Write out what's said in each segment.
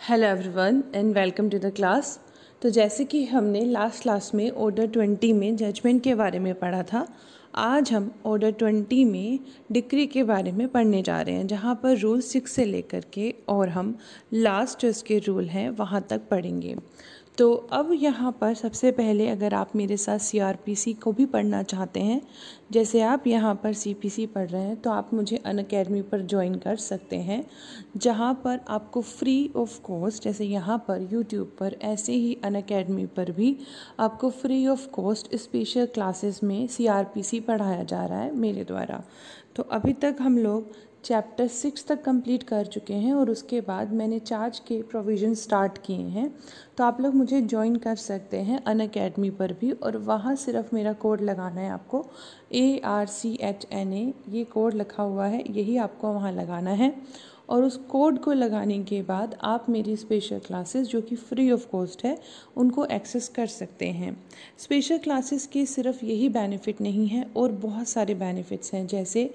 Hello everyone and welcome to the class. तो जैसे कि हमने लास्ट क्लास में ऑर्डर 20 में जजमेंट के बारे में पढ़ा था, आज हम ऑर्डर 20 में डिक्री के बारे में पढ़ने जा रहे हैं, जहां पर रूल 6 से लेकर के और हम लास्ट जो इसके रूल हैं वहां तक पढ़ेंगे। तो अब यहाँ पर सबसे पहले अगर आप मेरे साथ सीआरपीसी को भी पढ़ना चाहते हैं, जैसे आप यहाँ पर सीपीसी पढ़ रहे हैं, तो आप मुझे अनअकैडमी पर ज्वाइन कर सकते हैं, जहाँ पर आपको फ्री ऑफ कॉस्ट, जैसे यहाँ पर यूट्यूब पर, ऐसे ही अनअकैडमी पर भी आपको free of cost special classes में सीआरपीसी पढ़ाया जा रहा है मेरे द्वारा। तो अभी तक हम लोग चैप्टर 6 तक कंप्लीट कर चुके हैं और उसके बाद मैंने चार्ज के प्रोविज़न स्टार्ट किए हैं। तो आप लोग मुझे ज्वाइन कर सकते हैं अनअकैडमी पर भी, और वहाँ सिर्फ मेरा कोड लगाना है आपको, ARCHNA, ये कोड लिखा हुआ है, यही आपको वहाँ लगाना है। और उस कोड को लगाने के बाद आप मेरी स्पेशल क्लासेस जो कि फ्री ऑफ कॉस्ट है उनको एक्सेस कर सकते हैं। स्पेशल क्लासेस के सिर्फ यही बेनिफिट नहीं है और बहुत सारे बेनिफिट्स हैं, जैसे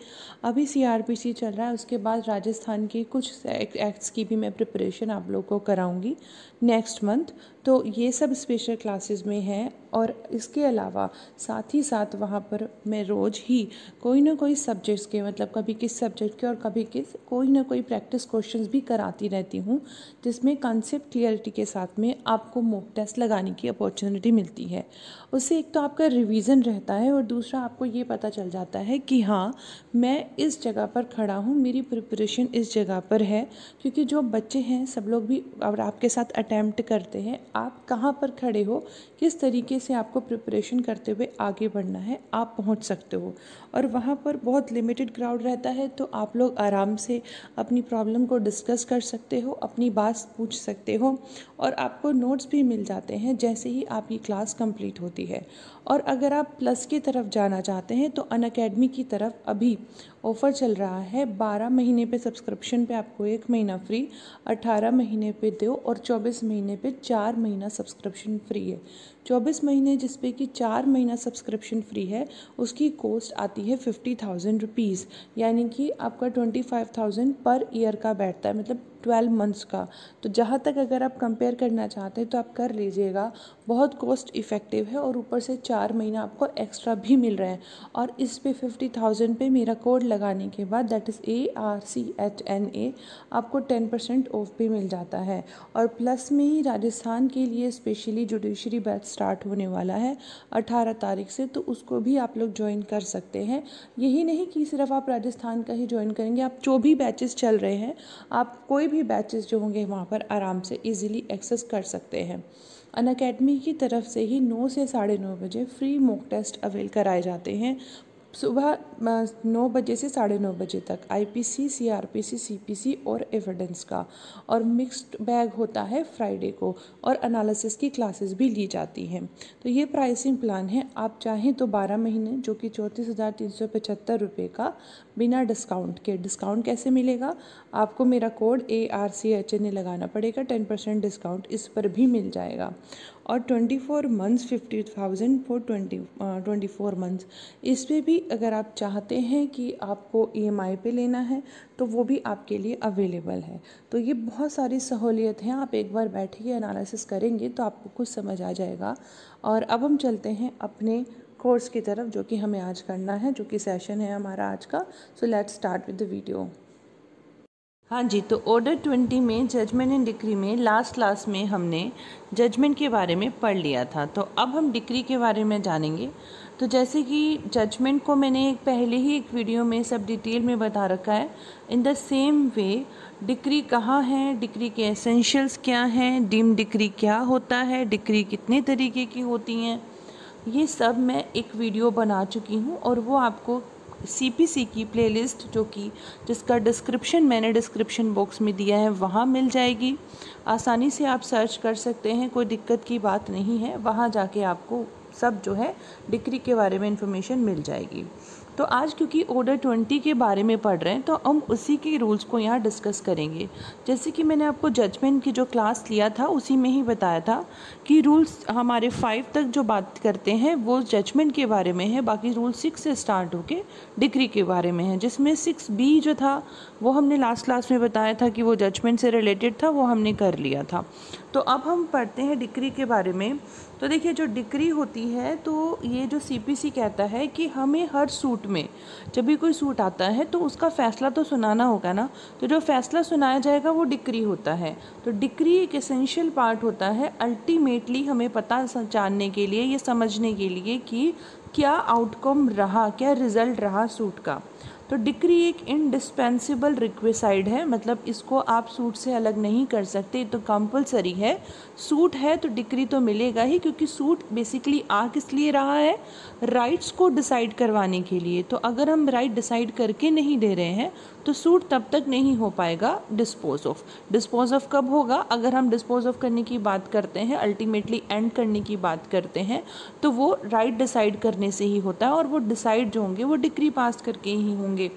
अभी सीआरपीसी चल रहा है, उसके बाद राजस्थान के कुछ एक्ट्स की भी मैं प्रिपरेशन आप लोग को कराऊंगी नेक्स्ट मंथ। तो ये सब स्पेशल क्लासेस में है, और इसके अलावा साथ ही साथ वहाँ पर मैं रोज़ ही कोई ना कोई सब्जेक्ट्स के, मतलब कभी किस सब्जेक्ट के और कभी किस, कोई ना कोई प्रैक्टिस क्वेश्चंस भी कराती रहती हूँ, जिसमें कॉन्सेप्ट क्लियरिटी के साथ में आपको मॉक टेस्ट लगाने की अपॉर्चुनिटी मिलती है। उससे एक तो आपका रिवीजन रहता है और दूसरा आपको ये पता चल जाता है कि हाँ, मैं इस जगह पर खड़ा हूँ, मेरी प्रिपरेशन इस जगह पर है। क्योंकि जो बच्चे हैं सब लोग भी और आपके साथ अटैम्प्ट करते हैं, आप कहाँ पर खड़े हो, किस तरीके से आपको प्रिपरेशन करते हुए आगे बढ़ना है, आप पहुँच सकते हो। और वहाँ पर बहुत लिमिटेड क्राउड रहता है, तो आप लोग आराम से अपनी प्रॉब्लम को डिस्कस कर सकते हो, अपनी बात पूछ सकते हो, और आपको नोट्स भी मिल जाते हैं जैसे ही आपकी क्लास कंप्लीट होती है। और अगर आप प्लस की तरफ जाना चाहते हैं तो अनअकैडमी की तरफ अभी ऑफ़र चल रहा है, 12 महीने पे सब्सक्रिप्शन पे आपको 1 महीना फ्री, 18 महीने पे 2 और 24 महीने पे 4 महीना सब्सक्रिप्शन फ्री है। 24 महीने जिस पे कि 4 महीना सब्सक्रिप्शन फ्री है, उसकी कॉस्ट आती है 50,000 रुपीज़, यानी कि आपका 25,000 पर ईयर का बैठता है, मतलब 12 मंथ्स का। तो जहाँ तक अगर आप कंपेयर करना चाहते हैं तो आप कर लीजिएगा, बहुत कॉस्ट इफ़ेक्टिव है, और ऊपर से 4 महीना आपको एक्स्ट्रा भी मिल रहे हैं। और इस पे 50,000 पे मेरा कोड लगाने के बाद, दैट इज़ ARCHNA, आपको 10% ऑफ भी मिल जाता है। और प्लस में ही राजस्थान के लिए स्पेशली जुडिशरी बैच स्टार्ट होने वाला है 18 तारीख से, तो उसको भी आप लोग ज्वाइन कर सकते हैं। यही नहीं कि सिर्फ आप राजस्थान का ही ज्वाइन करेंगे, आप जो भी बैचेस चल रहे हैं, आप कोई भी बैचेस जो होंगे वहाँ पर आराम से इजीली एक्सेस कर सकते हैं। अनअकैडमी की तरफ से ही 9 से 9:30 बजे फ्री मॉक टेस्ट अवेल कराए जाते हैं, सुबह 9 बजे से 9:30 बजे तक, आईपीसी, सीआरपीसी, सीपीसी और एविडेंस का। और मिक्स्ड बैग होता है फ्राइडे को, और एनालिसिस की क्लासेस भी ली जाती हैं। तो ये प्राइसिंग प्लान है, आप चाहें तो 12 महीने जो कि 34,375 रुपये का बिना डिस्काउंट के। डिस्काउंट कैसे मिलेगा? आपको मेरा कोड ARCHNA लगाना पड़ेगा, 10% डिस्काउंट इस पर भी मिल जाएगा। और 24 मंथ्स 50,000 फॉर 24 मंथ्स। इस पर भी अगर आप चाहते हैं कि आपको EMI पे लेना है तो वो भी आपके लिए अवेलेबल है। तो ये बहुत सारी सहूलियत हैं, आप एक बार बैठिए, एनालिसिस करेंगे तो आपको कुछ समझ आ जाएगा। और अब हम चलते हैं अपने कोर्स की तरफ, जो कि हमें आज करना है, जो कि सेशन है हमारा आज का। So let's start with the video. हाँ जी, तो ऑर्डर 20 में जजमेंट एंड डिक्री में लास्ट क्लास में हमने जजमेंट के बारे में पढ़ लिया था। तो अब हम डिक्री के बारे में जानेंगे। तो जैसे कि जजमेंट को मैंने पहले ही एक वीडियो में सब डिटेल में बता रखा है, in the same way decree कहाँ है, डिक्री के एसेंशियल्स क्या हैं, डीम डिक्री क्या होता है, डिक्री कितने तरीके की होती हैं, ये सब मैं एक वीडियो बना चुकी हूँ, और वो आपको सीपीसी की प्लेलिस्ट, जो कि जिसका डिस्क्रिप्शन मैंने डिस्क्रिप्शन बॉक्स में दिया है, वहाँ मिल जाएगी। आसानी से आप सर्च कर सकते हैं, कोई दिक्कत की बात नहीं है, वहाँ जाके आपको सब जो है डिक्री के बारे में इंफॉर्मेशन मिल जाएगी। तो आज क्योंकि ऑर्डर 20 के बारे में पढ़ रहे हैं तो हम उसी के रूल्स को यहाँ डिस्कस करेंगे। जैसे कि मैंने आपको जजमेंट की जो क्लास लिया था उसी में ही बताया था कि रूल्स हमारे 5 तक जो बात करते हैं वो जजमेंट के बारे में है, बाकी रूल 6 से स्टार्ट होके डिक्री के बारे में है, जिसमें 6B जो था वो हमने लास्ट क्लास में बताया था कि वो जजमेंट से रिलेटेड था, वो हमने कर लिया था। तो अब हम पढ़ते हैं डिक्री के बारे में। तो देखिए जो डिक्री होती है तो ये जो CPC कहता है कि हमें हर सूट में जब भी कोई सूट आता है तो उसका फ़ैसला तो सुनाना होगा ना, तो जो फ़ैसला सुनाया जाएगा वो डिक्री होता है। तो डिक्री एक एसेंशियल पार्ट होता है अल्टीमेटली हमें पता जानने के लिए, ये समझने के लिए कि क्या आउटकम रहा, क्या रिज़ल्ट रहा सूट का। तो डिक्री एक इंडिस्पेंसिबल रिक्विसाइड है, मतलब इसको आप सूट से अलग नहीं कर सकते, तो कंपलसरी है। सूट है तो डिक्री तो मिलेगा ही, क्योंकि सूट बेसिकली आ किस लिए रहा है, राइट्स को डिसाइड करवाने के लिए। तो अगर हम राइट डिसाइड करके नहीं दे रहे हैं तो सूट तब तक नहीं हो पाएगा डिस्पोज ऑफ। डिस्पोज ऑफ कब होगा, अगर हम डिस्पोज ऑफ करने की बात करते हैं, अल्टीमेटली एंड करने की बात करते हैं, तो वो राइट डिसाइड करने से ही होता है, और वो डिसाइड जो होंगे वो डिक्री पास करके ही होंगे।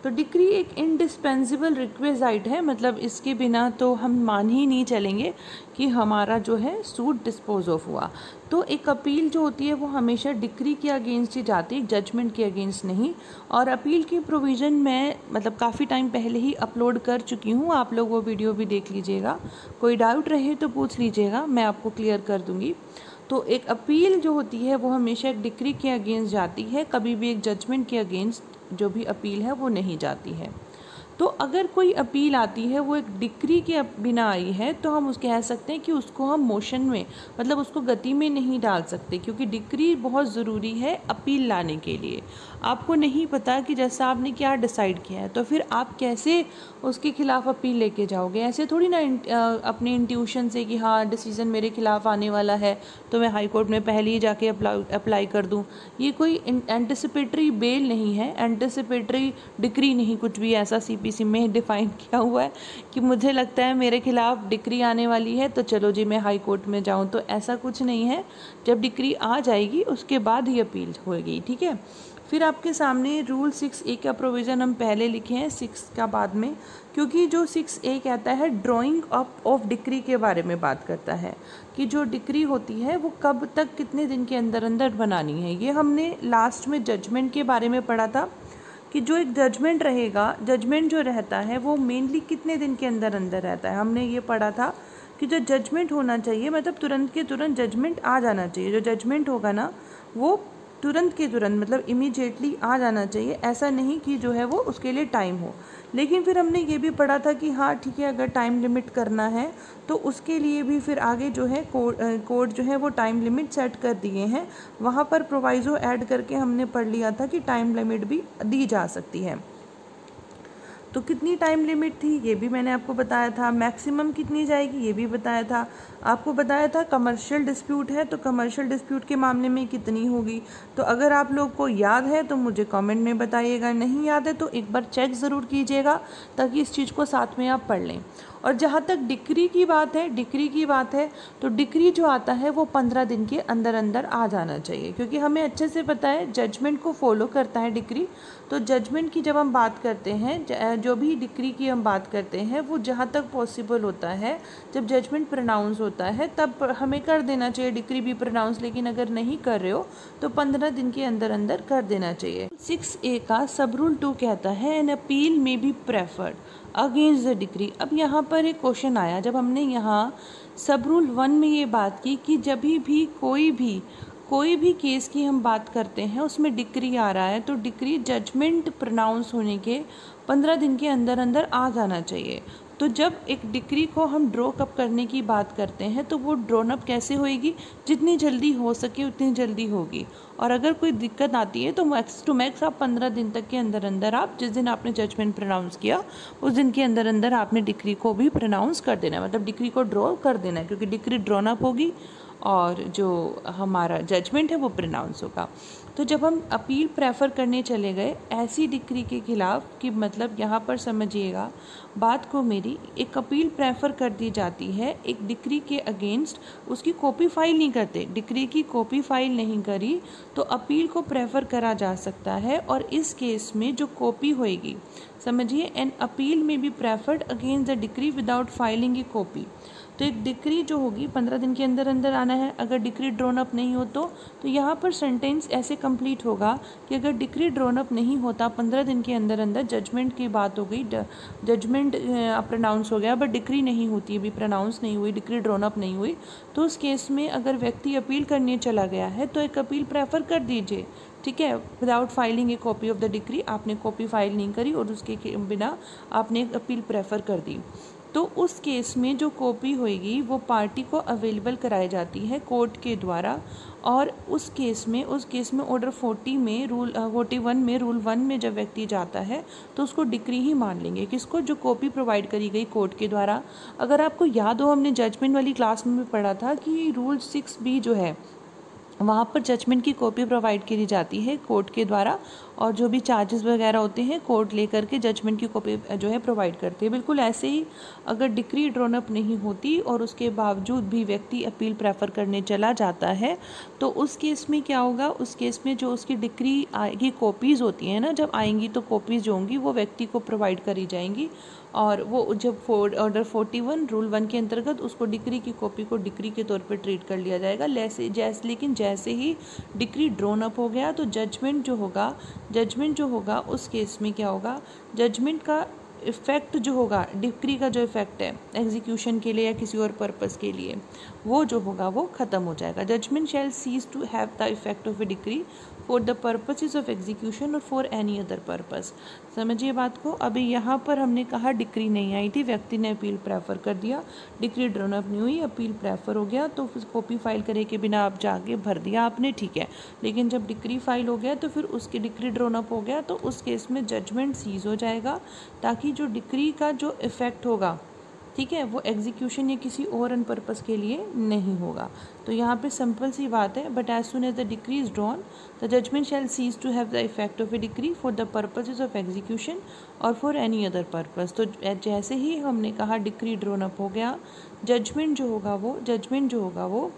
तो डिक्री एक इंडिस्पेंसिबल रिक्विसाइट है, मतलब इसके बिना तो हम मान ही नहीं चलेंगे कि हमारा जो है सूट डिस्पोज ऑफ हुआ। तो एक अपील जो होती है वो हमेशा डिक्री के अगेंस्ट ही जाती है, जजमेंट के अगेंस्ट नहीं। और अपील की प्रोविज़न मैं मतलब काफ़ी टाइम पहले ही अपलोड कर चुकी हूँ, आप लोग वो वीडियो भी देख लीजिएगा। कोई डाउट रहे तो पूछ लीजिएगा, मैं आपको क्लियर कर दूँगी। तो एक अपील जो होती है वो हमेशा एक डिक्री के अगेंस्ट जाती है, कभी भी एक जजमेंट के अगेंस्ट जो भी अपील है वो नहीं जाती है। तो अगर कोई अपील आती है वो एक डिक्री के बिना आई है तो हम कह सकते हैं कि उसको हम मोशन में, मतलब उसको गति में नहीं डाल सकते, क्योंकि डिक्री बहुत ज़रूरी है अपील लाने के लिए। आपको नहीं पता कि जैसा आपने क्या डिसाइड किया है तो फिर आप कैसे उसके खिलाफ अपील लेके जाओगे। ऐसे थोड़ी ना अपने इंट्यूशन से कि हाँ डिसीज़न मेरे खिलाफ आने वाला है तो मैं हाई कोर्ट में पहले ही जाके अप्लाई कर दूँ। ये कोई एंटिसिपेटरी बेल नहीं है, एंटिसिपेटरी डिक्री नहीं, कुछ भी ऐसा CPC में डिफ़ाइन किया हुआ है कि मुझे लगता है मेरे खिलाफ डिक्री आने वाली है तो चलो जी मैं हाई कोर्ट में जाऊँ, तो ऐसा कुछ नहीं है। जब डिक्री आ जाएगी उसके बाद ही अपील होगी, ठीक है। फिर आपके सामने रूल 6A का प्रोविज़न हम पहले लिखे हैं, 6 का बाद में, क्योंकि जो 6A कहता है ड्राइंग अप ऑफ डिक्री के बारे में बात करता है कि जो डिक्री होती है वो कब तक कितने दिन के अंदर अंदर बनानी है। ये हमने लास्ट में जजमेंट के बारे में पढ़ा था कि जो एक जजमेंट रहेगा, जजमेंट जो रहता है वो मेनली कितने दिन के अंदर अंदर रहता है। हमने ये पढ़ा था कि जो जजमेंट होना चाहिए मतलब तुरंत के तुरंत जजमेंट आ जाना चाहिए। जो जजमेंट होगा ना वो तुरंत के तुरंत मतलब इमीडिएटली आ जाना चाहिए, ऐसा नहीं कि जो है वो उसके लिए टाइम हो। लेकिन फिर हमने ये भी पढ़ा था कि हाँ ठीक है, अगर टाइम लिमिट करना है तो उसके लिए भी फिर आगे जो है कोर्ट जो है वो टाइम लिमिट सेट कर दिए हैं। वहाँ पर प्रोवाइज़ो ऐड करके हमने पढ़ लिया था कि टाइम लिमिट भी दी जा सकती है। तो कितनी टाइम लिमिट थी ये भी मैंने आपको बताया था, मैक्सिमम कितनी जाएगी ये भी बताया था। आपको बताया था कमर्शियल डिस्प्यूट है तो कमर्शियल डिस्प्यूट के मामले में कितनी होगी। तो अगर आप लोग को याद है तो मुझे कमेंट में बताइएगा, नहीं याद है तो एक बार चेक ज़रूर कीजिएगा ताकि इस चीज़ को साथ में आप पढ़ लें। और जहाँ तक डिक्री की बात है, तो डिक्री जो आता है वो 15 दिन के अंदर अंदर आ जाना चाहिए, क्योंकि हमें अच्छे से पता है जजमेंट को फॉलो करता है डिक्री। तो जजमेंट की जब हम बात करते हैं, जो भी डिक्री की हम बात करते हैं वो जहाँ तक पॉसिबल होता है जब जजमेंट प्रोनाउंस होता है तब हमें कर देना चाहिए डिक्री भी प्रोनाउंस। लेकिन अगर नहीं कर रहे हो तो 15 दिन के अंदर अंदर कर देना चाहिए। 6A का सब रूल 2 कहता है एन अपील में be preferred against the decree. अब यहाँ पर एक क्वेश्चन आया जब हमने यहाँ सब रूल 1 में ये बात की कि जब भी कोई भी केस की हम बात करते हैं उसमें डिक्री आ रहा है तो डिक्री जजमेंट प्रोनाउंस होने के 15 दिन के अंदर अंदर आ जाना चाहिए। तो जब एक डिक्री को हम ड्रॉ अप करने की बात करते हैं तो वो ड्रॉन अप कैसे होएगी, जितनी जल्दी हो सके उतनी जल्दी होगी। और अगर कोई दिक्कत आती है तो मैक्स टू मैक्स आप 15 दिन तक के अंदर अंदर आप जिस दिन आपने जजमेंट प्रोनाउंस किया उस दिन के अंदर अंदर आपने डिक्री को भी प्रोनाउंस कर देना है, मतलब डिक्री को ड्रॉ कर देना है, क्योंकि डिक्री ड्रॉन अप होगी और जो हमारा जजमेंट है वो प्रोनाउंस होगा। तो जब हम अपील प्रेफर करने चले गए ऐसी डिक्री के खिलाफ, कि मतलब यहाँ पर समझिएगा बात को मेरी, एक अपील प्रेफर कर दी जाती है एक डिक्री के अगेंस्ट, उसकी कॉपी फाइल नहीं करते, डिक्री की कॉपी फाइल नहीं करी तो अपील को प्रेफर करा जा सकता है। और इस केस में जो कॉपी होएगी, समझिए, एन अपील में be preferred against the decree without filing A copy. तो एक डिक्री जो होगी 15 दिन के अंदर अंदर आना है। अगर डिक्री ड्रॉन अप नहीं हो तो यहाँ पर सेंटेंस ऐसे कंप्लीट होगा कि अगर डिक्री ड्रॉन अप नहीं होता 15 दिन के अंदर अंदर, जजमेंट की बात हो गई, जजमेंट प्रोनाउंस हो गया बट डिक्री नहीं होती, अभी प्रोनाउंस नहीं हुई, डिक्री ड्रॉन अप नहीं हुई, तो उस केस में अगर व्यक्ति अपील करने चला गया है तो एक अपील प्रेफर कर दीजिए, ठीक है, without filing A copy of the decree. आपने कॉपी फाइल नहीं करी और उसके बिना आपने एक अपील प्रेफर कर दी, तो उस केस में जो कॉपी होएगी वो पार्टी को अवेलेबल कराई जाती है कोर्ट के द्वारा। और उस केस में ऑर्डर 41 में रूल 1 में जब व्यक्ति जाता है तो उसको डिक्री ही मान लेंगे, किसको, जो कॉपी प्रोवाइड करी गई कोर्ट के द्वारा। अगर आपको याद हो, हमने जजमेंट वाली क्लास में भी पढ़ा था कि रूल 6B जो है वहाँ पर जजमेंट की कॉपी प्रोवाइड करी जाती है कोर्ट के द्वारा, और जो भी चार्जेस वगैरह होते हैं कोर्ट लेकर के जजमेंट की कॉपी जो है प्रोवाइड करती है। बिल्कुल ऐसे ही अगर डिक्री ड्रॉन अप नहीं होती और उसके बावजूद भी व्यक्ति अपील प्रेफर करने चला जाता है तो उस केस में क्या होगा, उस केस में जो उसकी डिक्री की कॉपीज़ होती हैं ना, जब आएंगी तो कॉपीज़ जो होंगी वो व्यक्ति को प्रोवाइड करी जाएंगी, और वो जब ऑर्डर 41 रूल 1 के अंतर्गत उसको डिक्री की कॉपी को डिक्री के तौर पे ट्रीट कर लिया जाएगा। लेकिन जैसे ही डिक्री ड्रॉन अप हो गया तो जजमेंट जो होगा उस केस में क्या होगा, जजमेंट का इफ़ेक्ट जो होगा, डिक्री का जो इफ़ेक्ट है एग्जीक्यूशन के लिए या किसी और पर्पस के लिए, वो जो होगा वो ख़त्म हो जाएगा। Judgment shall cease to have the effect of a decree for the purposes of execution और फॉर एनी अदर पर्पस। समझिए बात को। अभी यहाँ पर हमने कहा डिक्री नहीं आई थी, व्यक्ति ने अपील प्रेफर कर दिया, डिक्री ड्रॉन अप नहीं हुई, अपील प्रेफर हो गया, तो फिर कॉपी फाइल करे के बिना आप जाके भर दिया आपने, ठीक है। लेकिन जब डिक्री फाइल हो गया तो फिर उसकी डिक्री ड्रॉन अप हो गया तो उस केस में जजमेंट सीज हो जाएगा, ताकि जो डिक्री का जो इफ़ेक्ट होगा, ठीक है, वो एग्जीक्यूशन या किसी और अन पर्पस के लिए नहीं होगा। तो यहाँ पे सिंपल सी बात है, but as soon as the decree is drawn the judgment shall cease to have the effect of a decree for the purposes of execution और फॉर एनी अदर पर्पस। तो जैसे ही हमने कहा डिक्री ड्रॉन अप हो गया, judgement जो होगा वो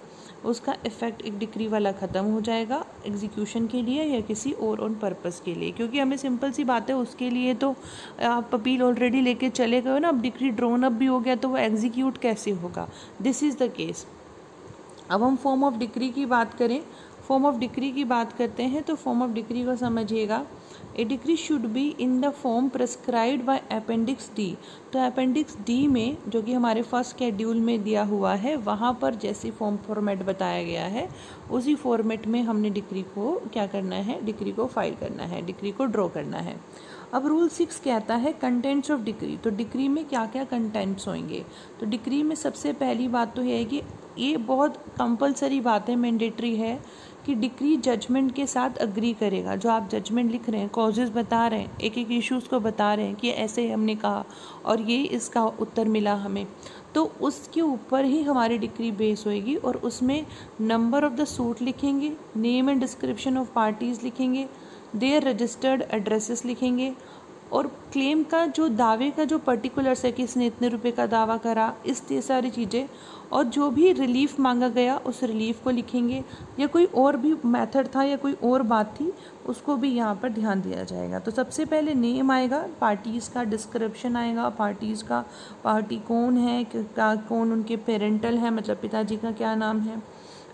उसका इफ़ेक्ट एक डिक्री वाला ख़त्म हो जाएगा एग्जीक्यूशन के लिए या किसी और ऑन पर्पस के लिए, क्योंकि हमें सिंपल सी बात है उसके लिए तो आप अपील ऑलरेडी लेके चले गए ना, अब डिक्री ड्रॉन अप भी हो गया तो वो एग्जीक्यूट कैसे होगा, दिस इज़ द केस। अब हम फॉर्म ऑफ डिक्री की बात करते हैं तो फॉर्म ऑफ डिक्री को समझिएगा। A decree should be in the form prescribed by appendix D. तो अपेंडिक्स डी में जो कि हमारे फर्स्ट शेड्यूल में दिया हुआ है, वहाँ पर जैसे फॉर्मेट बताया गया है उसी फॉर्मेट में हमने डिक्री को क्या करना है, डिक्री को फाइल करना है, डिक्री को ड्रॉ करना है। अब रूल 6 कहता है कंटेंट्स ऑफ डिक्री। तो डिक्री में क्या क्या कंटेंट्स होंगे, तो डिक्री में सबसे पहली बात तो यह है कि ये बहुत कंपलसरी बात है, मैंडेटरी है कि डिक्री जजमेंट के साथ अग्री करेगा। जो आप जजमेंट लिख रहे हैं, कॉजेज़ बता रहे हैं, एक एक इश्यूज़ को बता रहे हैं कि ऐसे हमने कहा और ये इसका उत्तर मिला हमें, तो उसके ऊपर ही हमारी डिक्री बेस होएगी। और उसमें नंबर ऑफ द सूट लिखेंगे, name and description of parties लिखेंगे, देयर रजिस्टर्ड एड्रेसेस लिखेंगे, और क्लेम का जो दावे का जो पर्टिकुलर्स है कि इसने इतने रुपए का दावा करा, इस सारी चीज़ें, और जो भी रिलीफ मांगा गया उस रिलीफ को लिखेंगे, या कोई और भी मेथड था या कोई और बात थी उसको भी यहाँ पर ध्यान दिया जाएगा। तो सबसे पहले नेम आएगा, पार्टीज़ का डिस्क्रिप्शन आएगा, पार्टीज़ का, पार्टी कौन है, कौन उनके पेरेंटल है, मतलब पिताजी का क्या नाम है,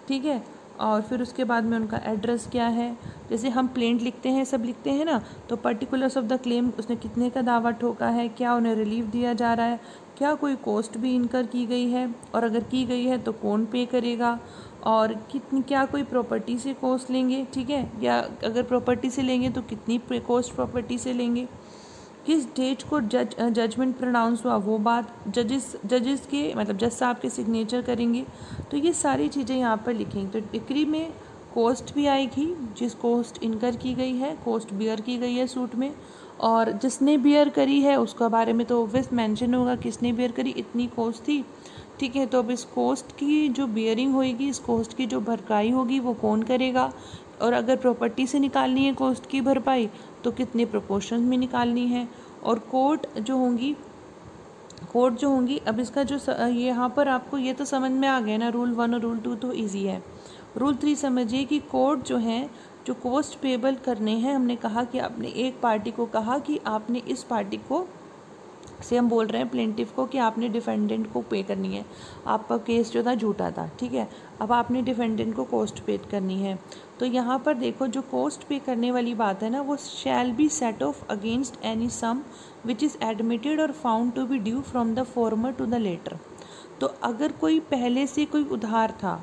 ठीक है, और फिर उसके बाद में उनका एड्रेस क्या है। जैसे हम प्लेंट लिखते हैं, सब लिखते हैं ना, तो पर्टिकुलर्स ऑफ द क्लेम, उसने कितने का दावा ठोका है, क्या उन्हें रिलीफ दिया जा रहा है, क्या कोई कॉस्ट भी इनकर की गई है, और अगर की गई है तो कौन पे करेगा, और कितनी, क्या कोई प्रॉपर्टी से कॉस्ट लेंगे, ठीक है, या अगर प्रॉपर्टी से लेंगे तो कितनी कॉस्ट प्रॉपर्टी से लेंगे, किस डेट को जजमेंट प्रोनाउंस हुआ वो बात, जजेस के मतलब जज साहब के सिग्नेचर करेंगे। तो ये सारी चीज़ें यहाँ पर लिखेंगे। तो डिक्री में कॉस्ट भी आएगी, जिस कॉस्ट इनकर की गई है, कॉस्ट बियर की गई है सूट में, और जिसने बियर करी है उसका बारे में तो ऑब्वियस मेंशन होगा, किसने बियर करी, इतनी कॉस्ट थी, ठीक है। तो अब इस कॉस्ट की जो बियरिंग होगी, इस कॉस्ट की जो भरपाई होगी वो कौन करेगा, और अगर प्रॉपर्टी से निकालनी है कॉस्ट की भरपाई तो कितने प्रोपोर्शन में निकालनी है। और कोर्ट जो होंगी अब इसका जो यहाँ पर आपको ये तो समझ में आ गया ना, रूल 1 और रूल 2 तो इजी है। रूल 3 समझिए कि कोर्ट जो है जो कॉस्ट पेबल करने हैं, हमने कहा कि आपने एक पार्टी को कहा कि आपने इस पार्टी को से हम बोल रहे हैं प्लेंटिफ को कि आपने डिफेंडेंट को पे करनी है, आपका केस जो था झूठा था, ठीक है। अब आपने डिफेंडेंट को कॉस्ट पे करनी है, तो यहाँ पर देखो जो कॉस्ट पे करने वाली बात है ना, वो shall be set off against any sum which is admitted और found to be due from the former to the latter. तो अगर कोई पहले से कोई उधार था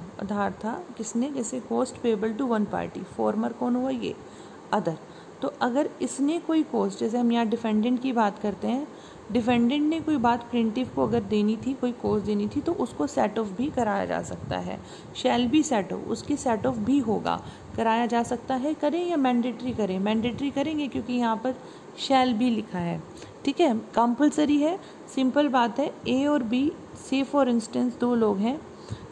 किसने, जैसे cost payable to one party, former कौन हुआ, ये अदर। तो अगर इसने कोई कॉस्ट, जैसे हम यहाँ डिफेंडेंट की बात करते हैं, डिफेंडेंट ने कोई बात प्लेंटिफ को अगर देनी थी, कोई कॉस्ट देनी थी, तो उसको सेट ऑफ भी कराया जा सकता है। शैल बी सेट ऑफ, उसकी सेट ऑफ भी होगा, कराया जा सकता है। करें या मैंडेटरी करें, मैंडेटरी करेंगे क्योंकि यहाँ पर शैल बी लिखा है, ठीक है, कंपलसरी है। सिंपल बात है, ए और बी, से फॉर इंस्टेंस 2 लोग हैं,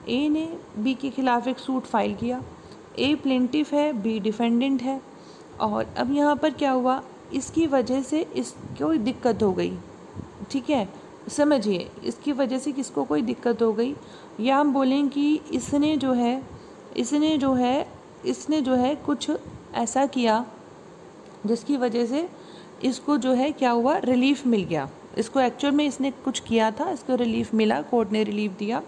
ए ने बी के खिलाफ एक सूट फाइल किया, ए प्लेंटिफ है, बी डिफेंडेंट है, और अब यहाँ पर क्या हुआ, इसकी वजह से इसको दिक्कत हो गई, ठीक है, समझिए, इसकी वजह से किसको कोई दिक्कत हो गई, या हम बोलें कि इसने जो है कुछ ऐसा किया जिसकी वजह से इसको जो है क्या हुआ, रिलीफ मिल गया। इसको एक्चुअल में इसने कुछ किया था, इसको रिलीफ मिला, कोर्ट ने रिलीफ दिया।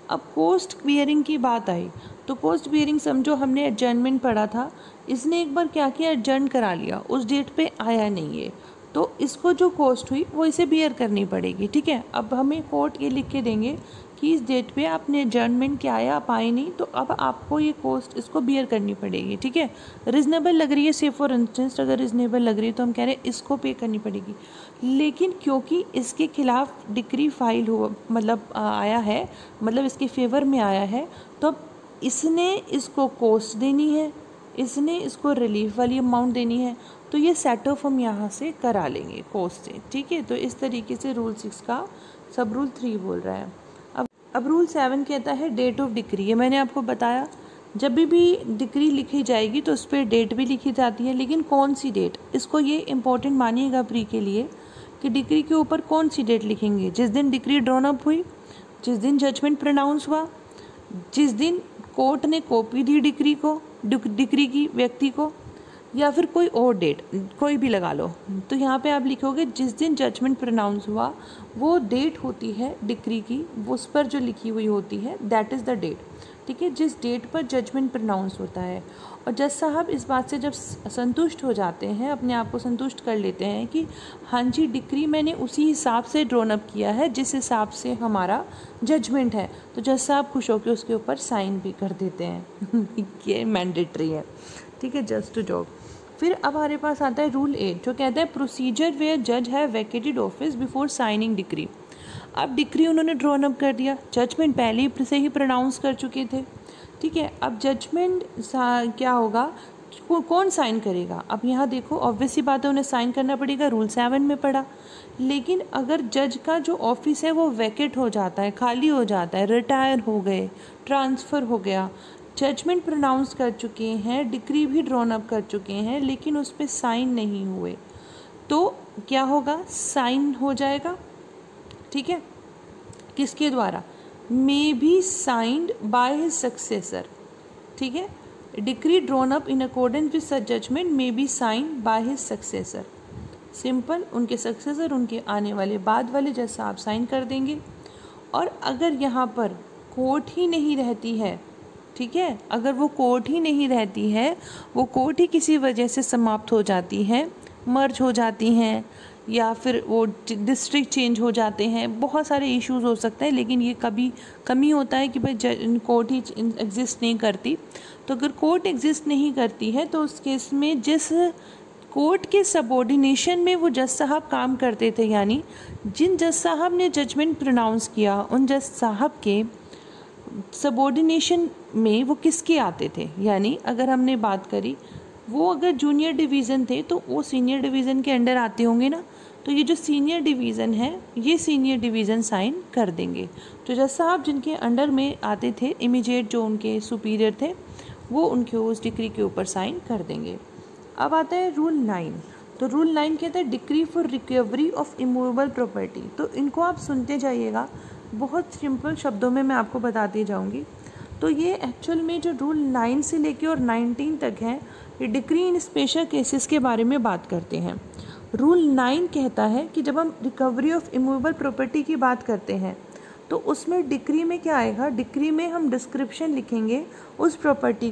अब कॉस्ट बियरिंग की बात आई, तो कॉस्ट बियरिंग समझो हमने एडजर्नमेंट पढ़ा था, इसने एक बार क्या किया, एडजर्न करा लिया, उस डेट पे आया नहीं है, तो इसको जो कॉस्ट हुई वो इसे बियर करनी पड़ेगी, ठीक है। अब हमें कोर्ट ये लिख के देंगे कि इस डेट पे आपने एडजर्नमेंट किया है, आप आए नहीं, तो अब आपको ये कॉस्ट इसको बियर करनी पड़ेगी, ठीक है। रिजनेबल लग रही है, से फॉर इंस्टेंस अगर रिजनेबल लग रही है तो हम कह रहे हैं इसको पे करनी पड़ेगी। लेकिन क्योंकि इसके खिलाफ डिक्री फाइल हुआ, मतलब आया है, मतलब इसके फेवर में आया है, तो अब इसने इसको कॉस्ट देनी है, इसने इसको रिलीफ वाली अमाउंट देनी है, तो ये सेट ऑफ हम यहाँ से करा लेंगे कॉस्ट से, ठीक है। तो इस तरीके से रूल 6 का सब रूल 3 बोल रहा है। अब रूल 7 कहता है डेट ऑफ डिक्री। ये मैंने आपको बताया, जब भी डिक्री लिखी जाएगी तो उस पर डेट भी लिखी जाती है, लेकिन कौन सी डेट, इसको ये इम्पोर्टेंट मानिएगा प्री के लिए कि डिक्री के ऊपर कौन सी डेट लिखेंगे, जिस दिन डिक्री ड्रॉन अप हुई, जिस दिन जजमेंट प्रोनाउंस हुआ, जिस दिन कोर्ट ने कॉपी दी डिक्री की व्यक्ति को, या फिर कोई और डेट, कोई भी लगा लो। तो यहाँ पे आप लिखोगे जिस दिन जजमेंट प्रोनाउंस हुआ, वो डेट होती है डिक्री की, उस पर जो लिखी हुई होती है, दैट इज़ द डेट, ठीक है, जिस डेट पर जजमेंट प्रोनाउंस होता है। और जज साहब इस बात से जब संतुष्ट हो जाते हैं, अपने आप को संतुष्ट कर लेते हैं कि हाँ जी डिक्री मैंने उसी हिसाब से ड्रॉन अप किया है जिस हिसाब से हमारा जजमेंट है, तो जज साहब खुश होकर उसके ऊपर साइन भी कर देते हैं ये मैंडेटरी है, ठीक है, जस्ट टू जॉब। फिर अब हमारे पास आता है रूल 8 जो कहता है प्रोसीजर वेयर जज have vacated office before signing decree. अब डिक्री उन्होंने ड्रॉन अप कर दिया, जजमेंट पहले ही से ही प्रोनाउंस कर चुके थे, ठीक है। अब जजमेंट क्या होगा, कौन साइन करेगा, अब यहाँ देखो ऑब्वियस सी बात है, उन्हें साइन करना पड़ेगा, रूल 7 में पड़ा। लेकिन अगर जज का जो ऑफिस है वो वैकेट हो जाता है, खाली हो जाता है, रिटायर हो गए, ट्रांसफ़र हो गया, जजमेंट प्रोनाउंस कर चुके हैं, डिक्री भी ड्रॉन अप कर चुके हैं, लेकिन उस पर साइन नहीं हुए, तो क्या होगा, साइन हो जाएगा, ठीक है, किसके द्वारा, may be signed by his successor, ठीक है, decree drawn up in accordance with such judgment may be signed by his successor. Simple, उनके सक्सेसर, उनके आने वाले बाद वाले जज साहब साइन कर देंगे। और अगर यहाँ पर कोर्ट ही नहीं रहती है, ठीक है, अगर वो कोर्ट ही नहीं रहती है, वो कोर्ट ही किसी वजह से समाप्त हो जाती है, मर्ज हो जाती हैं, या फिर वो डिस्ट्रिक्ट चेंज हो जाते हैं, बहुत सारे इश्यूज हो सकते हैं, लेकिन ये कमी होता है कि भाई कोर्ट ही एग्जिस्ट नहीं करती। तो अगर कोर्ट एग्जिस्ट नहीं करती है तो उस केस में जिस कोर्ट के सबऑर्डिनेशन में वो जज साहब काम करते थे, यानी जिन जज साहब ने जजमेंट प्रोनाउंस किया, उन जज साहब के सबऑर्डिनेशन में वो किसके आते थे, यानी अगर हमने बात करी वो अगर जूनियर डिवीज़न थे तो वो सीनियर डिवीज़न के अंडर आते होंगे ना, तो ये जो सीनियर डिवीज़न है ये सीनियर डिवीज़न साइन कर देंगे। तो जज साहब जिनके अंडर में आते थे, इमीडिएट जो उनके सुपीरियर थे, वो उनके उस डिक्री के ऊपर साइन कर देंगे। अब आता है रूल 9। तो रूल 9 कहता है decree for recovery of immovable property. तो इनको आप सुनते जाइएगा, बहुत सिंपल शब्दों में मैं आपको बताती जाऊंगी। तो ये एक्चुअल में जो रूल 9 से लेके और 19 तक है, ये डिक्री इन स्पेशल केसेस के बारे में बात करते हैं। रूल 9 कहता है कि जब हम रिकवरी ऑफ इमूवेबल प्रॉपर्टी की बात करते हैं तो उसमें डिक्री में क्या आएगा, डिक्री में हम डिस्क्रिप्शन लिखेंगे उस प्रॉपर्टी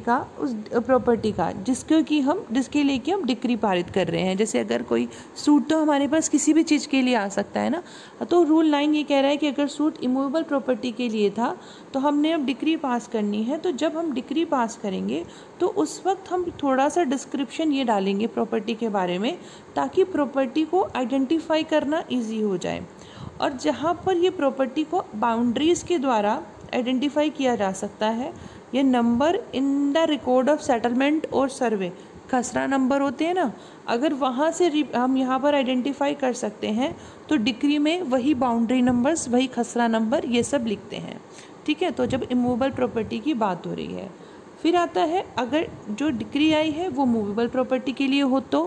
का जिसके लिए कि हम डिक्री पारित कर रहे हैं। जैसे अगर कोई सूट तो हमारे पास किसी भी चीज़ के लिए आ सकता है ना, तो रूल 9 ये कह रहा है कि अगर सूट इमूवेबल प्रॉपर्टी के लिए था तो हमने अब डिक्री पास करनी है। तो जब हम डिक्री पास करेंगे तो उस वक्त हम थोड़ा सा डिस्क्रिप्शन ये डालेंगे प्रॉपर्टी के बारे में, ताकि प्रॉपर्टी को आइडेंटिफाई करना ईजी हो जाए। और जहाँ पर ये प्रॉपर्टी को बाउंड्रीज़ के द्वारा आइडेंटिफाई किया जा सकता है, ये number in the record of settlement और सर्वे, खसरा नंबर होते हैं ना, अगर वहाँ से हम यहाँ पर आइडेंटिफाई कर सकते हैं तो डिक्री में वही बाउंड्री नंबर्स, वही खसरा नंबर, ये सब लिखते हैं। ठीक है, तो जब इमूवेबल प्रॉपर्टी की बात हो रही है। फिर आता है अगर जो डिक्री आई है वो मूवेबल प्रॉपर्टी के लिए हो तो,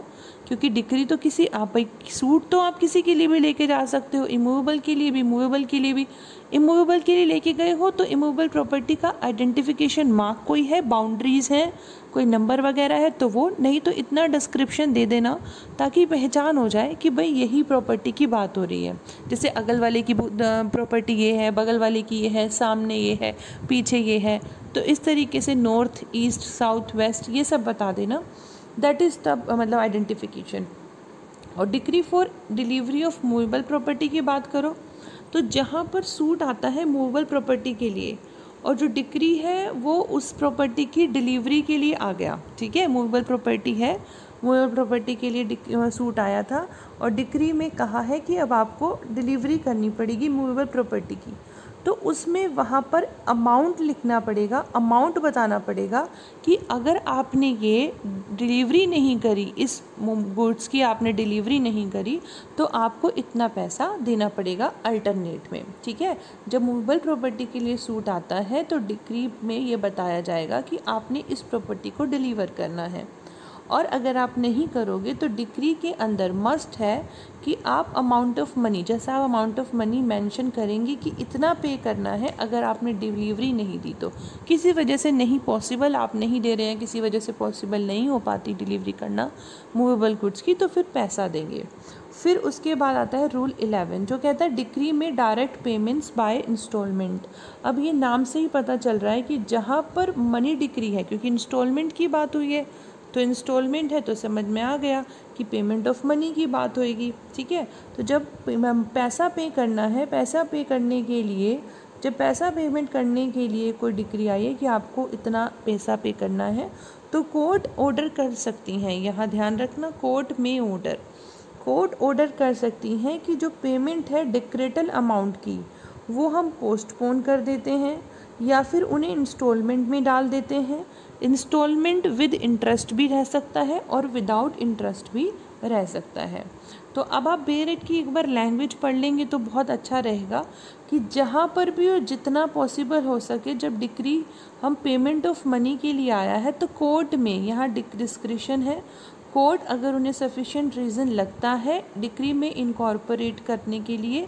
क्योंकि डिक्री तो किसी आप सूट तो आप किसी के लिए भी लेके जा सकते हो, इमूवेबल के लिए भी, मूवेबल के लिए भी। इमूवेबल के लिए लेके गए हो तो इमूवेबल प्रॉपर्टी का आइडेंटिफिकेशन मार्क कोई है, बाउंड्रीज़ हैं, कोई नंबर वगैरह है तो वो, नहीं तो इतना डिस्क्रिप्शन दे देना ताकि पहचान हो जाए कि भाई यही प्रॉपर्टी की बात हो रही है। जैसे अगल वाले की प्रॉपर्टी ये है, बगल वाले की ये है, सामने ये है, पीछे ये है, तो इस तरीके से नॉर्थ, ईस्ट, साउथ, वेस्ट ये सब बता देना। दैट इज़ द मतलब आइडेंटिफिकेशन। और decree for delivery of movable property की बात करो तो जहाँ पर सूट आता है मूवेबल प्रॉपर्टी के लिए और जो डिक्री है वो उस प्रॉपर्टी की डिलीवरी के लिए आ गया। ठीक है, मूवेबल प्रॉपर्टी है, मूवेबल प्रॉपर्टी के लिए सूट आया था और डिक्री में कहा है कि अब आपको डिलीवरी करनी पड़ेगी मूवेबल प्रॉपर्टी की, तो उसमें वहाँ पर अमाउंट लिखना पड़ेगा, अमाउंट बताना पड़ेगा कि अगर आपने ये डिलीवरी नहीं करी, इस गुड्स की आपने डिलीवरी नहीं करी तो आपको इतना पैसा देना पड़ेगा अल्टरनेट में। ठीक है, जब मूवेबल प्रॉपर्टी के लिए सूट आता है तो डिक्री में ये बताया जाएगा कि आपने इस प्रॉपर्टी को डिलीवर करना है, और अगर आप नहीं करोगे तो डिक्री के अंदर मस्ट है कि आप अमाउंट ऑफ मनी, जैसा आप अमाउंट ऑफ मनी मेंशन करेंगे कि इतना पे करना है अगर आपने डिलीवरी नहीं दी तो, किसी वजह से नहीं पॉसिबल, आप नहीं दे रहे हैं, किसी वजह से पॉसिबल नहीं हो पाती डिलीवरी करना मूवेबल गुड्स की, तो फिर पैसा देंगे। फिर उसके बाद आता है रूल 11 जो कहता है डिक्री में डायरेक्ट पेमेंट्स बाय इंस्टॉलमेंट। अब ये नाम से ही पता चल रहा है कि जहाँ पर मनी डिक्री है, क्योंकि इंस्टॉलमेंट की बात हुई है तो इंस्टॉलमेंट है तो समझ में आ गया कि पेमेंट ऑफ मनी की बात होएगी। ठीक है, तो जब पैसा पे करना है, पैसा पे करने के लिए, जब पैसा पेमेंट करने के लिए कोई डिक्री आई है कि आपको इतना पैसा पे करना है तो कोर्ट ऑर्डर कर सकती हैं, यहाँ ध्यान रखना, कोर्ट ऑर्डर कर सकती हैं कि जो पेमेंट है डिक्रेटल अमाउंट की वो हम पोस्टपोन कर देते हैं या फिर उन्हें इंस्टॉलमेंट में डाल देते हैं। इंस्टॉलमेंट विद इंटरेस्ट भी रह सकता है और विदाउट इंटरेस्ट भी रह सकता है। तो अब आप बेरेट की एक बार लैंग्वेज पढ़ लेंगे तो बहुत अच्छा रहेगा कि जहाँ पर भी और जितना पॉसिबल हो सके जब डिक्री हम पेमेंट ऑफ मनी के लिए आया है तो कोर्ट में, यहाँ डिस्क्रिप्शन है, कोर्ट अगर उन्हें सफिशिएंट रीज़न लगता है डिक्री में इनकॉर्पोरेट करने के लिए,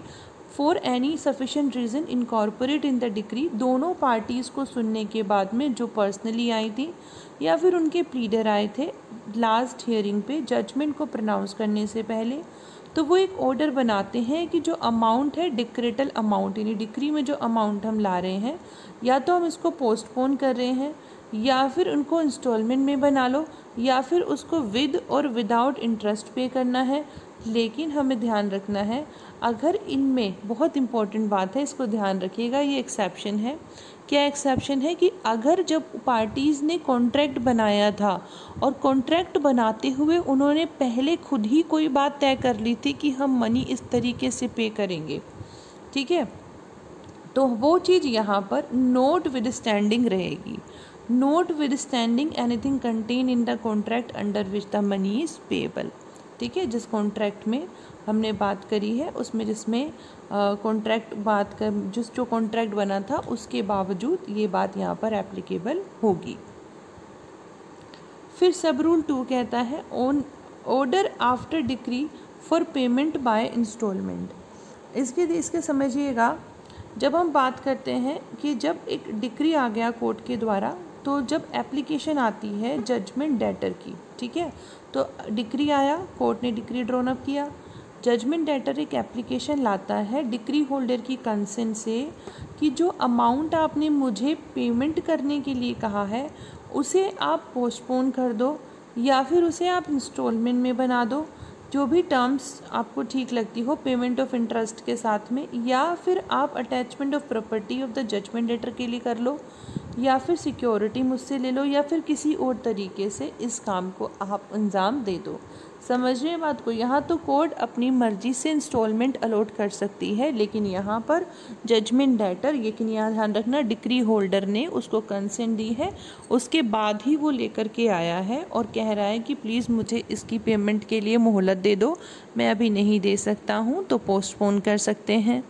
for any sufficient reason incorporate in the decree, दोनों पार्टीज़ को सुनने के बाद में, जो पर्सनली आई थी या फिर उनके प्लीडर आए थे लास्ट हियरिंग पे जजमेंट को प्रोनाउंस करने से पहले, तो वो एक ऑर्डर बनाते हैं कि जो अमाउंट है डिक्रेटल अमाउंट, यानी डिक्री में जो अमाउंट हम ला रहे हैं या तो हम इसको पोस्टपोन कर रहे हैं या फिर उनको इंस्टॉलमेंट में बना लो या फिर उसको विद और विदाउट इंटरेस्ट पे करना है। लेकिन हमें ध्यान रखना है, अगर इनमें बहुत इम्पॉर्टेंट बात है, इसको ध्यान रखिएगा, ये एक्सेप्शन है। क्या एक्सेप्शन है कि अगर जब पार्टीज़ ने कॉन्ट्रैक्ट बनाया था और कॉन्ट्रैक्ट बनाते हुए उन्होंने पहले खुद ही कोई बात तय कर ली थी कि हम मनी इस तरीके से पे करेंगे, ठीक है, तो वो चीज़ यहाँ पर नोट विद स्टैंडिंग रहेगी, note with standing anything contain in the contract under which the money is payable. ठीक है, जिस कॉन्ट्रैक्ट में हमने बात करी है उसमें, जिसमें जो कॉन्ट्रैक्ट बना था उसके बावजूद ये बात यहाँ पर एप्लीकेबल होगी। फिर सब रूल 2 कहता है on order after decree for payment by instalment. इसके समझिएगा, जब हम बात करते हैं कि जब एक डिक्री आ गया कोर्ट के द्वारा, तो जब एप्लीकेशन आती है जजमेंट डेटर की, ठीक है, तो डिक्री आया, कोर्ट ने डिक्री ड्रॉन अप किया, जजमेंट डेटर एक एप्लीकेशन लाता है डिक्री होल्डर की कंसेंट से कि जो अमाउंट आपने मुझे पेमेंट करने के लिए कहा है उसे आप पोस्टपोन कर दो या फिर उसे आप इंस्टॉलमेंट में बना दो, जो भी टर्म्स आपको ठीक लगती हो, पेमेंट ऑफ इंटरेस्ट के साथ में, या फिर आप attachment of property of the judgment debtor के लिए कर लो, या फिर सिक्योरिटी मुझसे ले लो, या फिर किसी और तरीके से इस काम को आप अंजाम दे दो। समझिए बात को, यहाँ तो कोर्ट अपनी मर्जी से इंस्टॉलमेंट अलॉट कर सकती है, लेकिन यहाँ पर जजमेंट डेटर, लेकिन यहाँ ध्यान रखना डिक्री होल्डर ने उसको कंसेंट दी है, उसके बाद ही वो लेकर के आया है और कह रहा है कि प्लीज़ मुझे इसकी पेमेंट के लिए मोहलत दे दो, मैं अभी नहीं दे सकता हूँ, तो पोस्टपोन कर सकते हैं।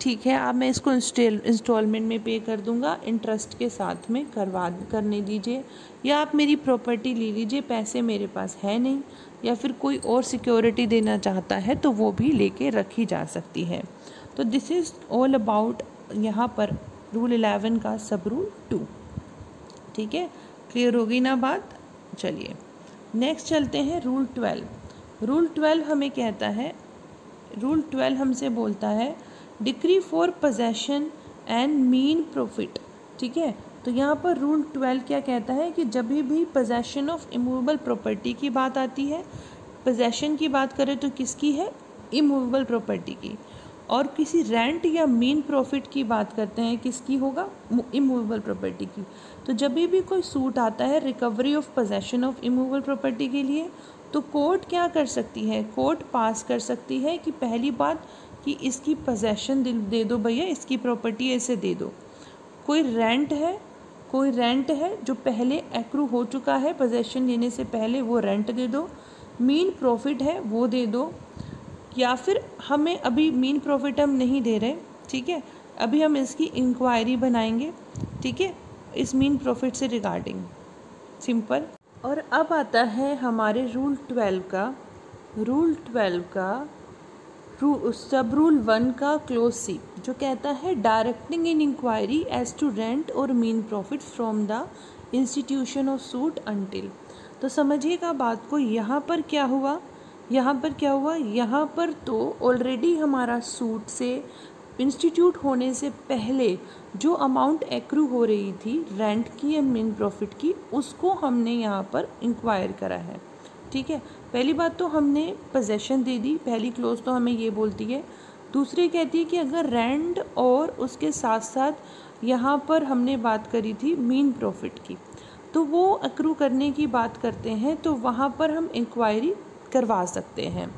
ठीक है, अब मैं इसको इंस्टॉलमेंट में पे कर दूंगा, इंटरेस्ट के साथ में करने दीजिए, या आप मेरी प्रॉपर्टी ले लीजिए, पैसे मेरे पास है नहीं, या फिर कोई और सिक्योरिटी देना चाहता है तो वो भी लेके रखी जा सकती है। तो दिस इज़ ऑल अबाउट यहाँ पर रूल 11 का सब रूल 2। ठीक है, क्लियर होगी ना बात। चलिए नेक्स्ट चलते हैं रूल 12। रूल 12 हमें कहता है, रूल 12 हमसे बोलता है decree for possession and mean profit. ठीक है, तो यहाँ पर रूल 12 क्या कहता है कि जब भी पोजेशन ऑफ इमूवेबल प्रॉपर्टी की बात आती है, पोजेशन की बात करें तो किसकी है, इमूवेबल प्रॉपर्टी की, और किसी रेंट या मीन प्रॉफिट की बात करते हैं किसकी होगा, इमूवेबल प्रॉपर्टी की। तो जब भी कोई सूट आता है recovery of possession of immovable property के लिए, तो कोर्ट क्या कर सकती है, कोर्ट पास कर सकती है कि पहली बात कि इसकी पोजेशन दे दो भैया, इसकी प्रॉपर्टी ऐसे दे दो। कोई रेंट है जो पहले एक्रू हो चुका है पोजेशन लेने से पहले, वो रेंट दे दो। मीन प्रॉफिट है वो दे दो, या फिर हमें अभी मीन प्रॉफिट हम नहीं दे रहे, ठीक है, अभी हम इसकी इंक्वायरी बनाएंगे, ठीक है, इस मीन प्रॉफिट से रिगार्डिंग, सिंपल। और अब आता है हमारे रूल 12 का सब रूल 1 का क्लोज सी, जो कहता है directing an inquiry as to rent और मीन profit from the institution of suit until. तो समझिएगा बात को, यहाँ पर क्या हुआ, यहाँ पर तो ऑलरेडी हमारा सूट से इंस्टीट्यूट होने से पहले जो अमाउंट एक्रू हो रही थी रेंट की या मीन प्रॉफिट की, उसको हमने यहाँ पर इंक्वायर करा है। ठीक है, पहली बात तो हमने पोजेशन दे दी, पहली क्लोज तो हमें ये बोलती है। दूसरी कहती है कि अगर रेंट और उसके साथ साथ यहाँ पर हमने बात करी थी मीन प्रॉफिट की, तो वो एक्रू करने की बात करते हैं, तो वहाँ पर हम इंक्वायरी करवा सकते हैं।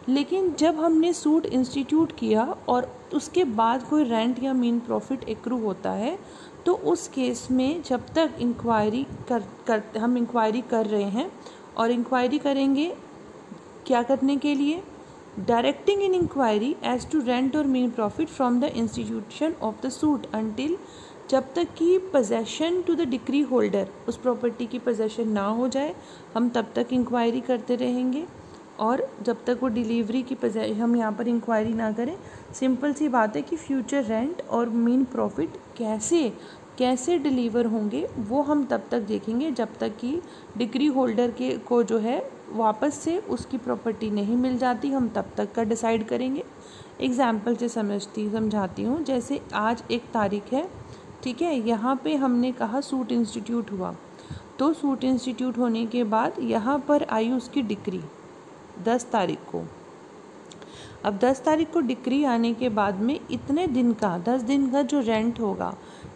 लेकिन जब हमने सूट इंस्टीट्यूट किया और उसके बाद कोई रेंट या मीन प्रॉफिट एक्रू होता है, तो उस केस में जब तक हम इंक्वायरी कर रहे हैं, और इंक्वायरी करेंगे क्या करने के लिए, directing an inquiry as to rent और मीन profit from the institution of the suit until, जब तक कि possession to the decree holder, उस प्रॉपर्टी की पोजेशन ना हो जाए, हम तब तक इंक्वायरी करते रहेंगे। और जब तक वो डिलीवरी की हम यहाँ पर इंक्वायरी ना करें, सिंपल सी बात है कि फ्यूचर रेंट और मीन प्रॉफिट कैसे डिलीवर होंगे वो हम तब तक देखेंगे जब तक कि डिक्री होल्डर को जो है वापस से उसकी प्रॉपर्टी नहीं मिल जाती, हम तब तक का डिसाइड करेंगे। एग्जाम्पल से समझाती हूँ, जैसे आज 1 तारीख है, ठीक है, यहाँ पे हमने कहा सूट इंस्टीट्यूट हुआ, तो सूट इंस्टीट्यूट होने के बाद यहाँ पर आई उसकी डिक्री 10 तारीख को। अब 10 तारीख को डिक्री आने के बाद में इतने दिन का 10 दिन का जो रेंट होगा,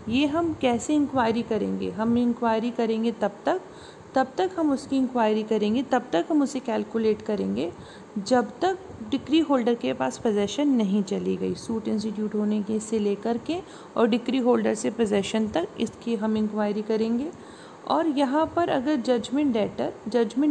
ये हम कैसे इंक्वायरी करेंगे, हम इंक्वायरी करेंगे तब तक हम उसकी इंक्वायरी करेंगे, तब तक हम उसे कैलकुलेट करेंगे जब तक डिक्री होल्डर के पास पोजेशन नहीं चली गई। सूट इंस्टीट्यूट होने के से लेकर के और डिक्री होल्डर से पोजेशन तक इसकी हम इंक्वायरी करेंगे। और यहाँ पर अगर जजमेंट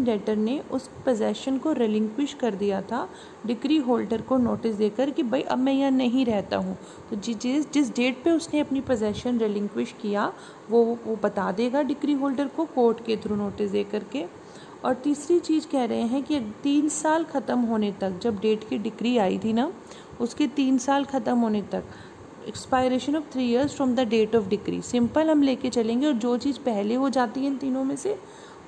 डेटर ने उस पोजेशन को रिलिंक्विश कर दिया था डिक्री होल्डर को नोटिस देकर कि भाई अब मैं यहाँ नहीं रहता हूँ, तो जिस डेट पे उसने अपनी पोजेशन रिलिंक्विश किया वो बता देगा डिक्री होल्डर को कोर्ट के थ्रू नोटिस दे करके। और तीसरी चीज़ कह रहे हैं कि 3 साल ख़त्म होने तक, जब डेट की डिक्री आई थी ना, उसके 3 साल ख़त्म होने तक, expiration of 3 years from the date of decree, simple हम लेके चलेंगे और जो चीज़ पहले हो जाती है इन तीनों में से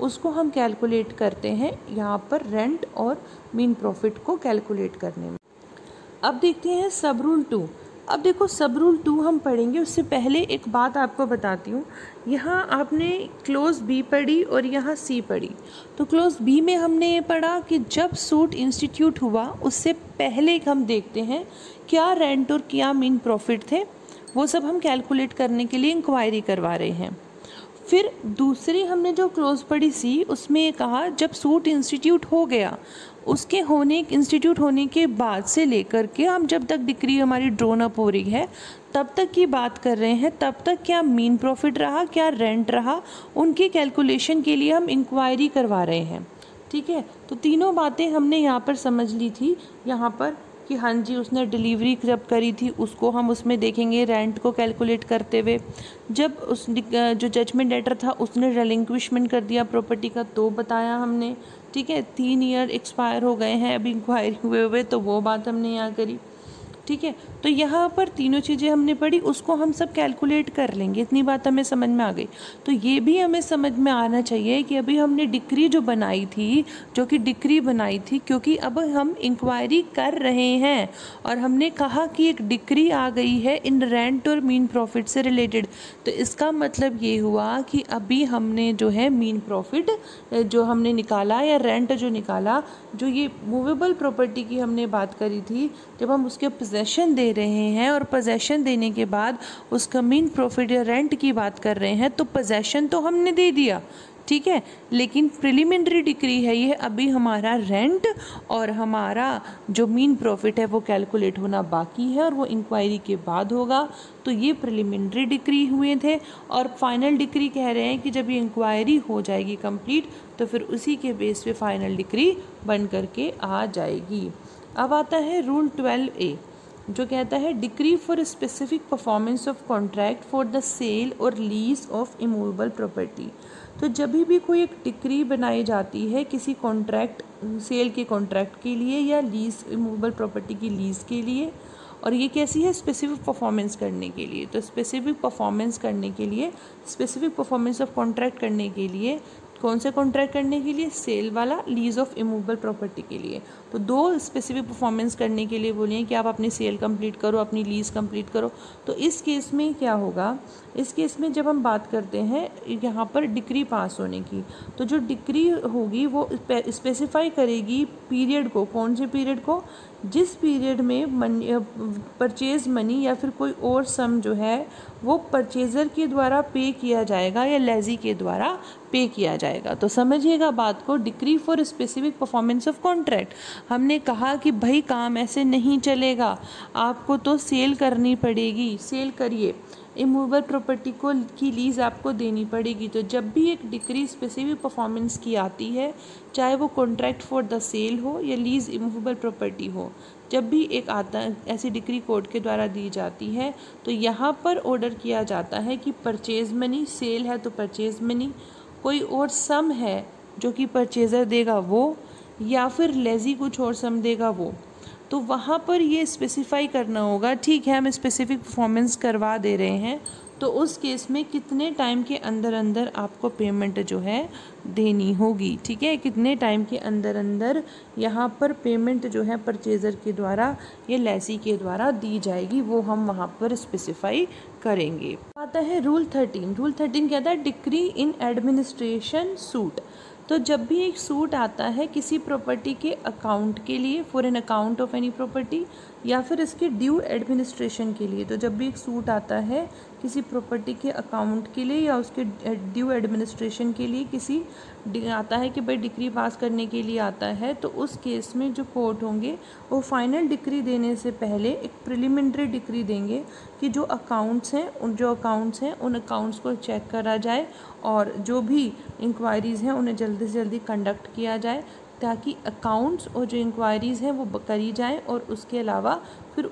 उसको हम कैलकुलेट करते हैं यहाँ पर रेंट और मीन प्रॉफिट को कैलकुलेट करने में। अब देखते हैं सब रूल 2। अब देखो सब रूल 2 हम पढ़ेंगे, उससे पहले एक बात आपको बताती हूँ। यहाँ आपने क्लोज बी पढ़ी और यहाँ सी पढ़ी। तो क्लोज बी में हमने ये पढ़ा कि जब सूट इंस्टीट्यूट हुआ उससे पहले हम देखते हैं क्या रेंट और क्या मीन प्रॉफिट थे, वो सब हम कैलकुलेट करने के लिए इंक्वायरी करवा रहे हैं। फिर दूसरी हमने जो क्लोज पढ़ी सी, उसमें ये कहा जब सूट इंस्टीट्यूट हो गया, उसके इंस्टीट्यूट होने के बाद से लेकर के हम जब तक डिक्री हमारी ड्रोन अप हो रही है तब तक की बात कर रहे हैं, तब तक क्या मीन प्रॉफिट रहा, क्या रेंट रहा, उनकी कैलकुलेशन के लिए हम इंक्वायरी करवा रहे हैं। ठीक है, तो तीनों बातें हमने यहाँ पर समझ ली थी। यहाँ पर कि हाँ जी उसने डिलीवरी जब करी थी उसको हम उसमें देखेंगे रेंट को कैलकुलेट करते हुए, जब उस जो जजमेंट लेटर था उसने रिलिंक्विशमेंट कर दिया प्रॉपर्टी का तो बताया हमने। ठीक है, 3 ईयर एक्सपायर हो गए हैं अभी इंक्वायरी हुए हुए, तो वो बात हमने यहाँ करी। ठीक है, तो यहाँ पर तीनों चीज़ें हमने पढ़ी, उसको हम सब कैलकुलेट कर लेंगे, इतनी बात हमें समझ में आ गई। तो ये भी हमें समझ में आना चाहिए कि अभी हमने डिक्री जो बनाई थी, जो कि डिक्री बनाई थी क्योंकि अब हम इंक्वायरी कर रहे हैं और हमने कहा कि एक डिक्री आ गई है इन रेंट और मीन प्रॉफिट से रिलेटेड। तो इसका मतलब ये हुआ कि अभी हमने जो है मीन प्रॉफिट जो हमने निकाला या रेंट जो निकाला, जो ये मूवेबल प्रॉपर्टी की हमने बात करी थी, जब हम उसके पोजेशन दे रहे हैं और पोजेशन देने के बाद उसका मीन प्रॉफिट या रेंट की बात कर रहे हैं, तो पोजेशन तो हमने दे दिया। ठीक है, लेकिन प्रिलिमिनरी डिक्री है ये, अभी हमारा रेंट और हमारा जो मीन प्रॉफिट है वो कैलकुलेट होना बाकी है और वो इंक्वायरी के बाद होगा। तो ये प्रिलिमिनरी डिक्री हुए थे और फाइनल डिक्री कह रहे हैं कि जब ये इंक्वायरी हो जाएगी कंप्लीट तो फिर उसी के बेस पे फाइनल डिक्री बन करके आ जाएगी। अब आता है रूल 12A जो कहता है decree for specific performance of contract for the sale और लीज ऑफ इमूवेबल प्रॉपर्टी। तो जब भी कोई एक डिक्री बनाई जाती है किसी कॉन्ट्रैक्ट, सेल के कॉन्ट्रैक्ट के लिए या लीज इमूवेबल प्रॉपर्टी की लीज के लिए, और ये कैसी है, स्पेसिफिक परफॉर्मेंस करने के लिए। तो स्पेसिफिक परफॉर्मेंस करने के लिए, स्पेसिफिक परफॉर्मेंस ऑफ कॉन्ट्रैक्ट करने के लिए, कौन से कॉन्ट्रैक्ट करने के लिए, सेल वाला, लीज ऑफ इमूवेबल प्रॉपर्टी के लिए। तो 2 स्पेसिफिक परफॉर्मेंस करने के लिए बोलिए कि आप अपनी सेल कंप्लीट करो, अपनी लीज कंप्लीट करो। तो इस केस में क्या होगा, इस केस में जब हम बात करते हैं यहाँ पर डिक्री पास होने की, तो जो डिक्री होगी वो स्पेसिफाई करेगी पीरियड को, कौन से पीरियड को, जिस पीरियड में परचेज मनी या फिर कोई और सम जो है वो परचेज़र के द्वारा पे किया जाएगा या लेजी के द्वारा पे किया जाएगा। तो समझिएगा बात को, decree for specific performance of contract. हमने कहा कि भाई काम ऐसे नहीं चलेगा, आपको तो सेल करनी पड़ेगी, सेल करिए, इमूवेबल प्रॉपर्टी को की लीज़ आपको देनी पड़ेगी। तो जब भी एक डिक्री स्पेसिफिक परफॉर्मेंस की आती है, चाहे वो कॉन्ट्रैक्ट फॉर द सेल हो या लीज़ इमूवेबल प्रॉपर्टी हो, जब भी एक आता ऐसी डिक्री कोर्ट के द्वारा दी जाती है तो यहाँ पर ऑर्डर किया जाता है कि परचेज मनी, सेल है तो परचेज मनी, कोई और सम है जो कि परचेज़र देगा वो, या फिर लेजी कुछ और सम देगा वो। तो वहाँ पर ये स्पेसिफाई करना होगा, ठीक है हम स्पेसिफिक परफॉर्मेंस करवा दे रहे हैं तो उस केस में कितने टाइम के अंदर अंदर आपको पेमेंट जो है देनी होगी। ठीक है, कितने टाइम के अंदर अंदर यहाँ पर पेमेंट जो है परचेज़र के द्वारा या लेसी के द्वारा दी जाएगी, वो हम वहाँ पर स्पेसिफाई करेंगे। आता है रूल 13। रूल 13 कहता है डिक्री इन एडमिनिस्ट्रेशन सूट। तो जब भी एक सूट आता है किसी प्रॉपर्टी के अकाउंट के लिए, for an account of any property, या फिर इसके ड्यू एडमिनिस्ट्रेशन के लिए, तो जब भी एक सूट आता है किसी प्रॉपर्टी के अकाउंट के लिए या उसके ड्यू एडमिनिस्ट्रेशन के लिए, किसी आता है कि भाई डिक्री पास करने के लिए आता है, तो उस केस में जो कोर्ट होंगे वो फाइनल डिक्री देने से पहले एक प्रिलिमिनरी डिक्री देंगे कि जो अकाउंट्स हैं उन अकाउंट्स को चेक करा जाए और जो भी इंक्वायरीज़ हैं उन्हें जल्दी से जल्दी कंडक्ट किया जाए, ताकि अकाउंट्स और जो इंक्वायरीज़ हैं वो करी जाएं और उसके अलावा फिर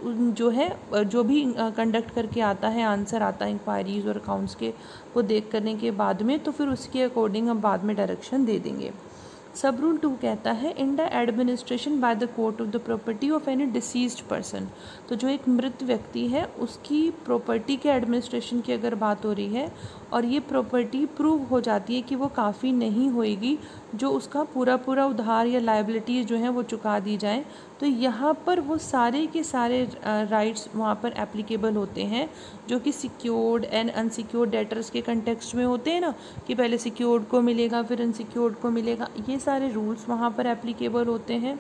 जो भी कंडक्ट करके आता है, आंसर आता है इंक्वायरीज़ और अकाउंट्स के, वो देख करने के बाद में तो फिर उसके अकॉर्डिंग हम बाद में डायरेक्शन दे देंगे। सब रूल 2 कहता है in the administration by the court of the property of any deceased person. तो जो एक मृत व्यक्ति है उसकी प्रॉपर्टी के एडमिनिस्ट्रेशन की अगर बात हो रही है और ये प्रॉपर्टी प्रूव हो जाती है कि वो काफ़ी नहीं होएगी, जो उसका पूरा पूरा उधार या लायबिलिटीज़ जो हैं वो चुका दी जाए, तो यहाँ पर वो सारे के सारे राइट्स वहाँ पर एप्लीकेबल होते हैं जो कि सिक्योर्ड एंड अनसिक्योर्ड डेटर्स के कंटेक्स्ट में होते हैं ना, कि पहले सिक्योर्ड को मिलेगा फिर अनसिक्योर्ड को मिलेगा। ये सारे रूल्स वहाँ पर एप्लीकेबल होते हैं,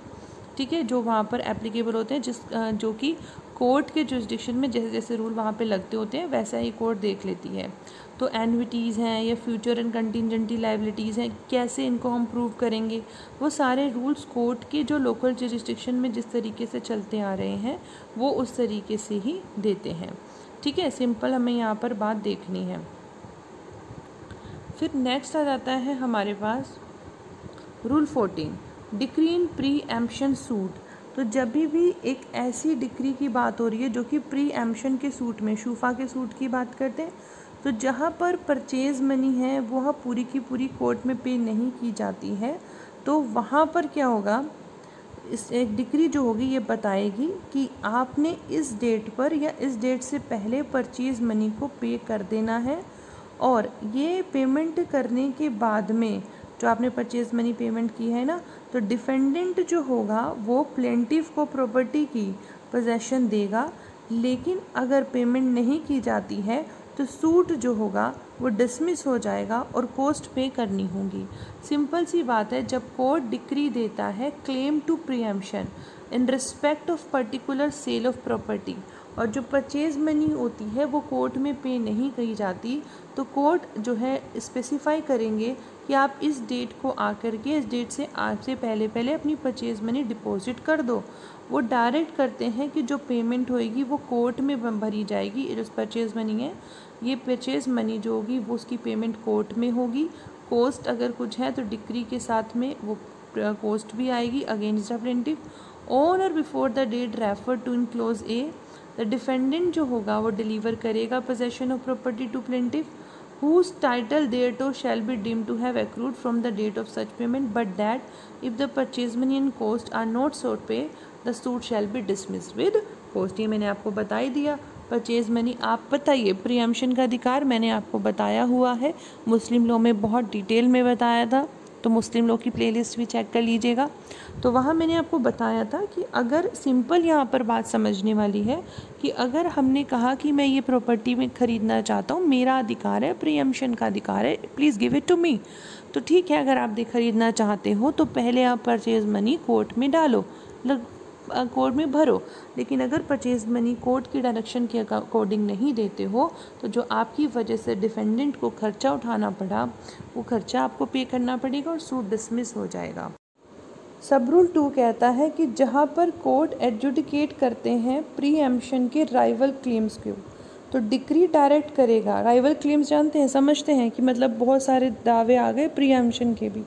ठीक है, जो वहाँ पर एप्लीकेबल होते हैं, जो कि कोर्ट के जुरिस्डिक्शन में जैसे जैसे रूल वहाँ पे लगते होते हैं वैसा ही कोर्ट देख लेती है। तो एन्युटीज़ हैं या फ्यूचर एंड कंटिजेंटी लायबिलिटीज़ हैं, कैसे इनको हम प्रूव करेंगे, वो सारे रूल्स कोर्ट के जो लोकल जुरिस्डिक्शन में जिस तरीके से चलते आ रहे हैं वो उस तरीके से ही देते हैं, ठीक है। सिंपल हमें यहाँ पर बात देखनी है। फिर नेक्स्ट आ जाता है हमारे पास rule 14, decree in preemption suit. तो जब भी एक ऐसी डिक्री की बात हो रही है जो कि प्री एम्पशन के सूट में, शूफा के सूट की बात करते हैं, तो जहाँ पर परचेज़ मनी है वह पूरी की पूरी कोर्ट में पे नहीं की जाती है, तो वहाँ पर क्या होगा, इस एक डिक्री जो होगी ये बताएगी कि आपने इस डेट पर या इस डेट से पहले परचेज़ मनी को पे कर देना है, और ये पेमेंट करने के बाद में जो आपने परचेज़ मनी पेमेंट की है ना, तो डिफेंडेंट जो होगा वो प्लेंटिफ को प्रॉपर्टी की पोजेशन देगा, लेकिन अगर पेमेंट नहीं की जाती है तो सूट जो होगा वो डिसमिस हो जाएगा और कॉस्ट पे करनी होगी। सिंपल सी बात है, जब कोर्ट डिक्री देता है claim to preemption in respect of particular sale of property, और जो परचेज़ मनी होती है वो कोर्ट में पे नहीं की जाती, तो कोर्ट जो है स्पेसिफाई करेंगे कि आप इस डेट को आकर के इस डेट से आज से पहले पहले अपनी परचेज़ मनी डिपॉजिट कर दो। वो डायरेक्ट करते हैं कि जो पेमेंट होएगी वो कोर्ट में भरी जाएगी, जो परचेज़ मनी है ये परचेज़ मनी जो होगी वो उसकी पेमेंट कोर्ट में होगी। कॉस्ट अगर कुछ है तो डिक्री के साथ में वो कॉस्ट भी आएगी अगेंस्ट द प्लेंटिफ ऑन और before the date refer to in clause a. The defendant जो होगा वो डिलीवर करेगा possession of property to plaintiff whose title thereto shall be deemed to have accrued from the date of such payment, but that if the purchase money and cost are not so pay, the suit shall be dismissed with cost। ये मैंने आपको बता ही दिया। Purchase money आप बताइए, preemption का अधिकार मैंने आपको बताया हुआ है, मुस्लिम लॉ में बहुत डिटेल में बताया था, तो मुस्लिम लॉ की प्लेलिस्ट भी चेक कर लीजिएगा। तो वहाँ मैंने आपको बताया था कि अगर सिंपल यहाँ पर बात समझने वाली है कि अगर हमने कहा कि मैं ये प्रॉपर्टी में ख़रीदना चाहता हूँ, मेरा अधिकार है, प्रीएम्पशन का अधिकार है, please give it to me, तो ठीक है, अगर आप ख़रीदना चाहते हो तो पहले आप परचेज़ मनी कोर्ट में डालो, कोर्ट में भरो। लेकिन अगर परचेज़ मनी कोर्ट की डायरेक्शन के अकॉर्डिंग नहीं देते हो तो जो आपकी वजह से डिफेंडेंट को खर्चा उठाना पड़ा वो खर्चा आपको पे करना पड़ेगा और सूट डिसमिस हो जाएगा। सब रूल 2 कहता है कि जहाँ पर कोर्ट एडजुडिकेट करते हैं प्रीएम्पशन के राइवल क्लेम्स को, तो डिक्री डायरेक्ट करेगा। राइवल क्लेम्स जानते हैं, समझते हैं कि मतलब बहुत सारे दावे आ गए प्रीएम्पशन के भी,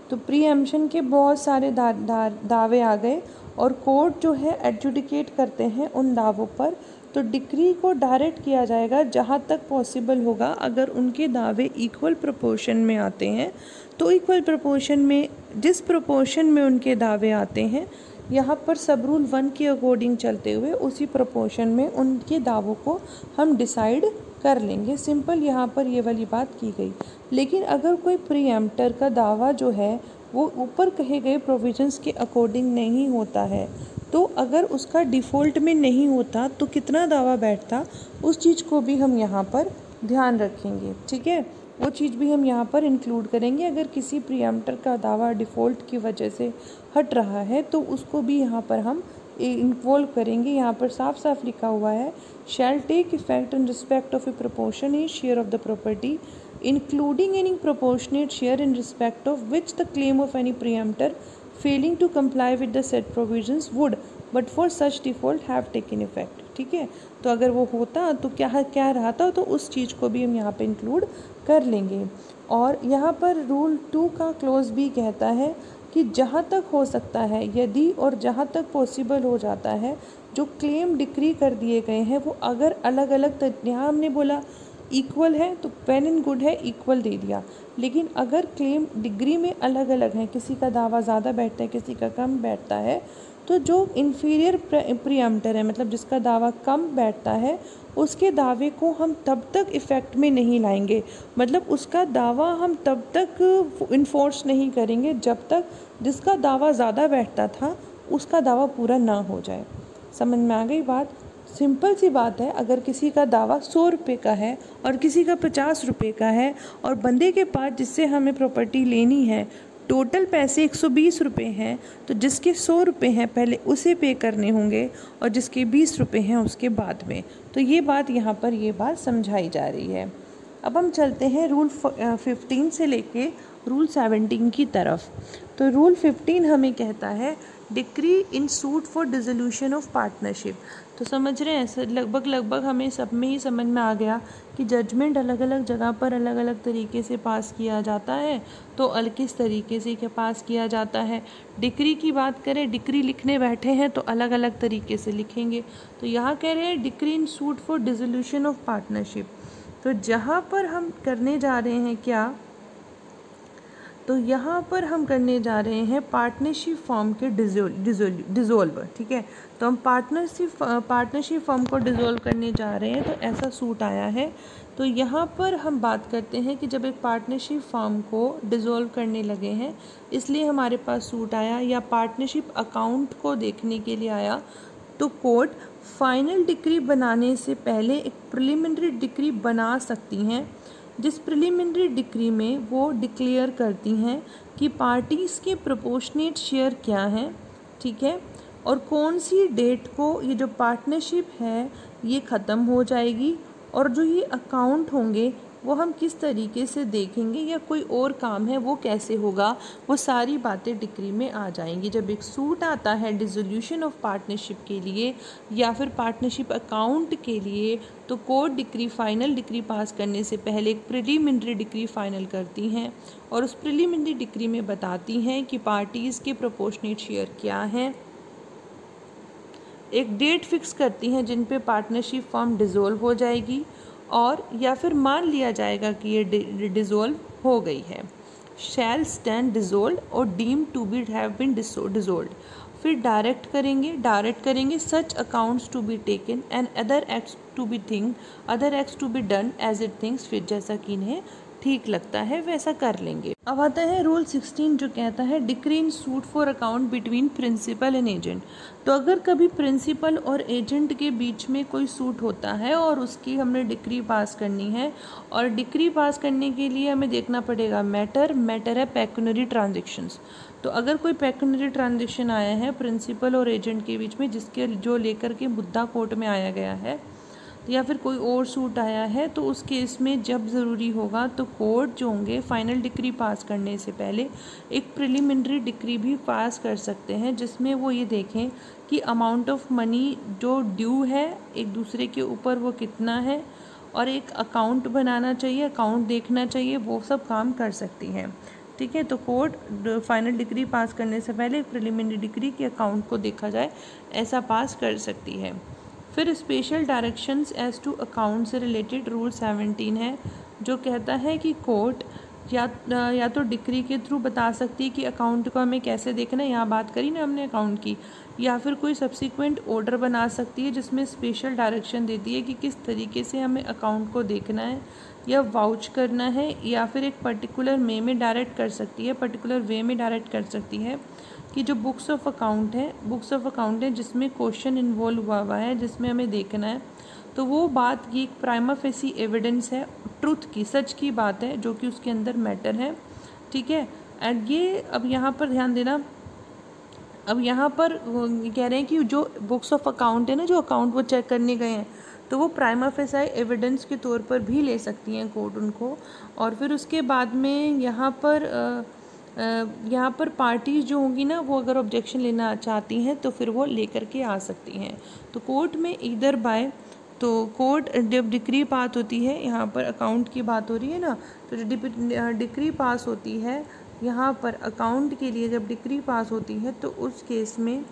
तो प्रीएम्पशन के बहुत सारे दावे आ गए और कोर्ट जो है एडजुडिकेट करते हैं उन दावों पर, तो डिक्री को डायरेक्ट किया जाएगा जहाँ तक पॉसिबल होगा। अगर उनके दावे इक्वल प्रोपोर्शन में आते हैं तो इक्वल प्रोपोर्शन में, जिस प्रोपोर्शन में उनके दावे आते हैं यहाँ पर सब रूल 1 के अकॉर्डिंग चलते हुए उसी प्रोपोर्शन में उनके दावों को हम डिसाइड कर लेंगे। सिंपल यहाँ पर ये वाली बात की गई। लेकिन अगर कोई प्रीएम्प्टर का दावा जो है वो ऊपर कहे गए प्रोविजंस के अकॉर्डिंग नहीं होता है, तो अगर उसका डिफ़ॉल्ट में नहीं होता तो कितना दावा बैठता, उस चीज़ को भी हम यहाँ पर ध्यान रखेंगे, ठीक है, वो चीज़ भी हम यहाँ पर इंक्लूड करेंगे। अगर किसी प्रीएम्प्टर का दावा डिफ़ॉल्ट की वजह से हट रहा है तो उसको भी यहाँ पर हम इन्वॉल्व करेंगे। यहाँ पर साफ साफ लिखा हुआ है, shall take effect in respect of a proportionate share of the property including any proportionate share in respect of which the claim of any preemptor failing to comply with the said provisions would but for such default have taken effect। ठीक है, तो अगर वो होता तो क्या रहता, तो उस चीज़ को भी हम यहाँ पे इंक्लूड कर लेंगे। और यहाँ पर रूल 2 का क्लोज भी कहता है कि जहाँ तक हो सकता है, यदि और जहाँ तक पॉसिबल हो जाता है, जो क्लेम डिक्री कर दिए गए हैं वो अगर अलग अलग, यहाँ हमने बोला इक्वल है तो वेल एंड गुड है, इक्वल दे दिया। लेकिन अगर क्लेम डिग्री में अलग अलग है, किसी का दावा ज़्यादा बैठता है, किसी का कम बैठता है, तो जो इन्फीरियर प्रीएम्प्टर है, मतलब जिसका दावा कम बैठता है, उसके दावे को हम तब तक इफ़ेक्ट में नहीं लाएंगे, मतलब उसका दावा हम तब तक इन्फोर्स नहीं करेंगे जब तक जिसका दावा ज़्यादा बैठता था उसका दावा पूरा ना हो जाए। समझ में आ गई बात? सिंपल सी बात है, अगर किसी का दावा 100 रुपये का है और किसी का 50 रुपये का है और बंदे के पास जिससे हमें प्रॉपर्टी लेनी है टोटल पैसे 120 रुपये हैं, तो जिसके 100 रुपये हैं पहले उसे पे करने होंगे और जिसके 20 रुपये हैं उसके बाद में। तो ये बात यहाँ पर ये बात समझाई जा रही है। अब हम चलते हैं रूल 15 से लेके रूल 17 की तरफ। तो रूल 15 हमें कहता है decree in suit for dissolution of partnership. तो समझ रहे हैं, लगभग हमें सब में ही समझ में आ गया कि जजमेंट अलग अलग जगह पर अलग अलग तरीके से पास किया जाता है, तो किस तरीके से पास किया जाता है। डिक्री की बात करें, डिक्री लिखने बैठे हैं तो अलग अलग तरीके से लिखेंगे। तो यहाँ कह रहे हैं decree in suit for dissolution of partnership. तो जहाँ पर हम करने जा रहे हैं क्या, तो यहाँ पर हम करने जा रहे हैं पार्टनरशिप फॉर्म के डिज़ोल्व। ठीक है, तो हम पार्टनरशिप फॉर्म को डिज़ोल्व करने जा रहे हैं, तो ऐसा सूट आया है। तो यहाँ पर हम बात करते हैं कि जब एक पार्टनरशिप फॉर्म को डिज़ोल्व करने लगे हैं इसलिए हमारे पास सूट आया, या पार्टनरशिप अकाउंट को देखने के लिए आया, तो कोर्ट फाइनल डिक्री बनाने से पहले एक प्रिलिमिनरी डिक्री बना सकती हैं, जिस प्रिलिमिनरी डिक्री में वो डिक्लेयर करती हैं कि पार्टीज़ के प्रोपोर्शनेट शेयर क्या हैं, ठीक है, और कौन सी डेट को ये जो पार्टनरशिप है ये ख़त्म हो जाएगी, और जो ये अकाउंट होंगे वो हम किस तरीके से देखेंगे, या कोई और काम है वो कैसे होगा, वो सारी बातें डिक्री में आ जाएंगी। जब एक सूट आता है डिसोल्यूशन ऑफ पार्टनरशिप के लिए या फिर पार्टनरशिप अकाउंट के लिए, तो court decree final decree pass करने से पहले एक प्रिलिमिनरी डिक्री फाइनल करती हैं और उस प्रिलिमिनरी डिक्री में बताती हैं कि पार्टीज़ के प्रोपोर्शनेट शेयर क्या हैं, एक डेट फिक्स करती हैं जिन पे पार्टनरशिप फॉर्म डिज़ोल्व हो जाएगी, और या फिर मान लिया जाएगा कि ये डिज़ोल्व हो गई है। शैल स्टैंड डिज़ोल्व और deem to be have been dissolve. फिर डायरेक्ट करेंगे such accounts to be taken and other acts to be done as it things fit, जैसा कि इन्हें ठीक लगता है वैसा कर लेंगे। अब आता है रूल 16 जो कहता है decree in suit for account between principal and agent. तो अगर कभी प्रिंसिपल और एजेंट के बीच में कोई सूट होता है और उसकी हमने डिक्री पास करनी है, और डिक्री पास करने के लिए हमें देखना पड़ेगा मैटर है पेक्यूनरी ट्रांजेक्शन्स। तो अगर कोई पेक्यूनरी ट्रांजेक्शन आया है प्रिंसिपल और एजेंट के बीच में जिसके जो लेकर के मुद्दा कोर्ट में आया गया है, या फिर कोई और सूट आया है, तो उस केस में जब ज़रूरी होगा तो कोर्ट जो होंगे फाइनल डिक्री पास करने से पहले एक प्रिलिमिनरी डिक्री भी पास कर सकते हैं, जिसमें वो ये देखें कि अमाउंट ऑफ मनी जो ड्यू है एक दूसरे के ऊपर वो कितना है, और एक अकाउंट बनाना चाहिए, अकाउंट देखना चाहिए, वो सब काम कर सकती हैं। ठीक है, तो कोर्ट फाइनल डिक्री पास करने से पहले एक प्रिलिमिनरी डिक्री के अकाउंट को देखा जाए ऐसा पास कर सकती है। फिर special directions as to account से रिलेटेड रूल 17 है जो कहता है कि कोर्ट या तो डिक्री के थ्रू बता सकती है कि अकाउंट को हमें कैसे देखना है, यहाँ बात करी ना हमने अकाउंट की, या फिर कोई सब्सिक्वेंट ऑर्डर बना सकती है जिसमें स्पेशल डायरेक्शन देती है कि किस तरीके से हमें अकाउंट को देखना है या वाउच करना है, या फिर एक पर्टिकुलर वे में डायरेक्ट कर सकती है कि जो बुक्स ऑफ अकाउंट है जिसमें क्वेश्चन इन्वॉल्व हुआ है जिसमें हमें देखना है, तो वो बात ये एक प्राइमा फेसी एविडेंस है ट्रुथ की, सच की बात है जो कि उसके अंदर मैटर है। ठीक है, एंड ये अब यहाँ पर ध्यान देना, अब यहाँ पर कह रहे हैं कि जो बुक्स ऑफ अकाउंट है ना, जो अकाउंट वो चेक करने गए हैं, तो वो प्राइमा फेसी एविडेंस के तौर पर भी ले सकती हैं कोर्ट उनको। और फिर उसके बाद में यहाँ पर पार्टीज़ जो होंगी ना, वो अगर ऑब्जेक्शन लेना चाहती हैं तो फिर वो लेकर के आ सकती हैं। तो कोर्ट में ईदर बाय, तो कोर्ट जब डिक्री पास होती है, यहाँ पर अकाउंट की बात हो रही है ना, तो डिक्री पास होती है यहाँ पर अकाउंट के लिए, जब डिक्री पास होती है तो उस केस में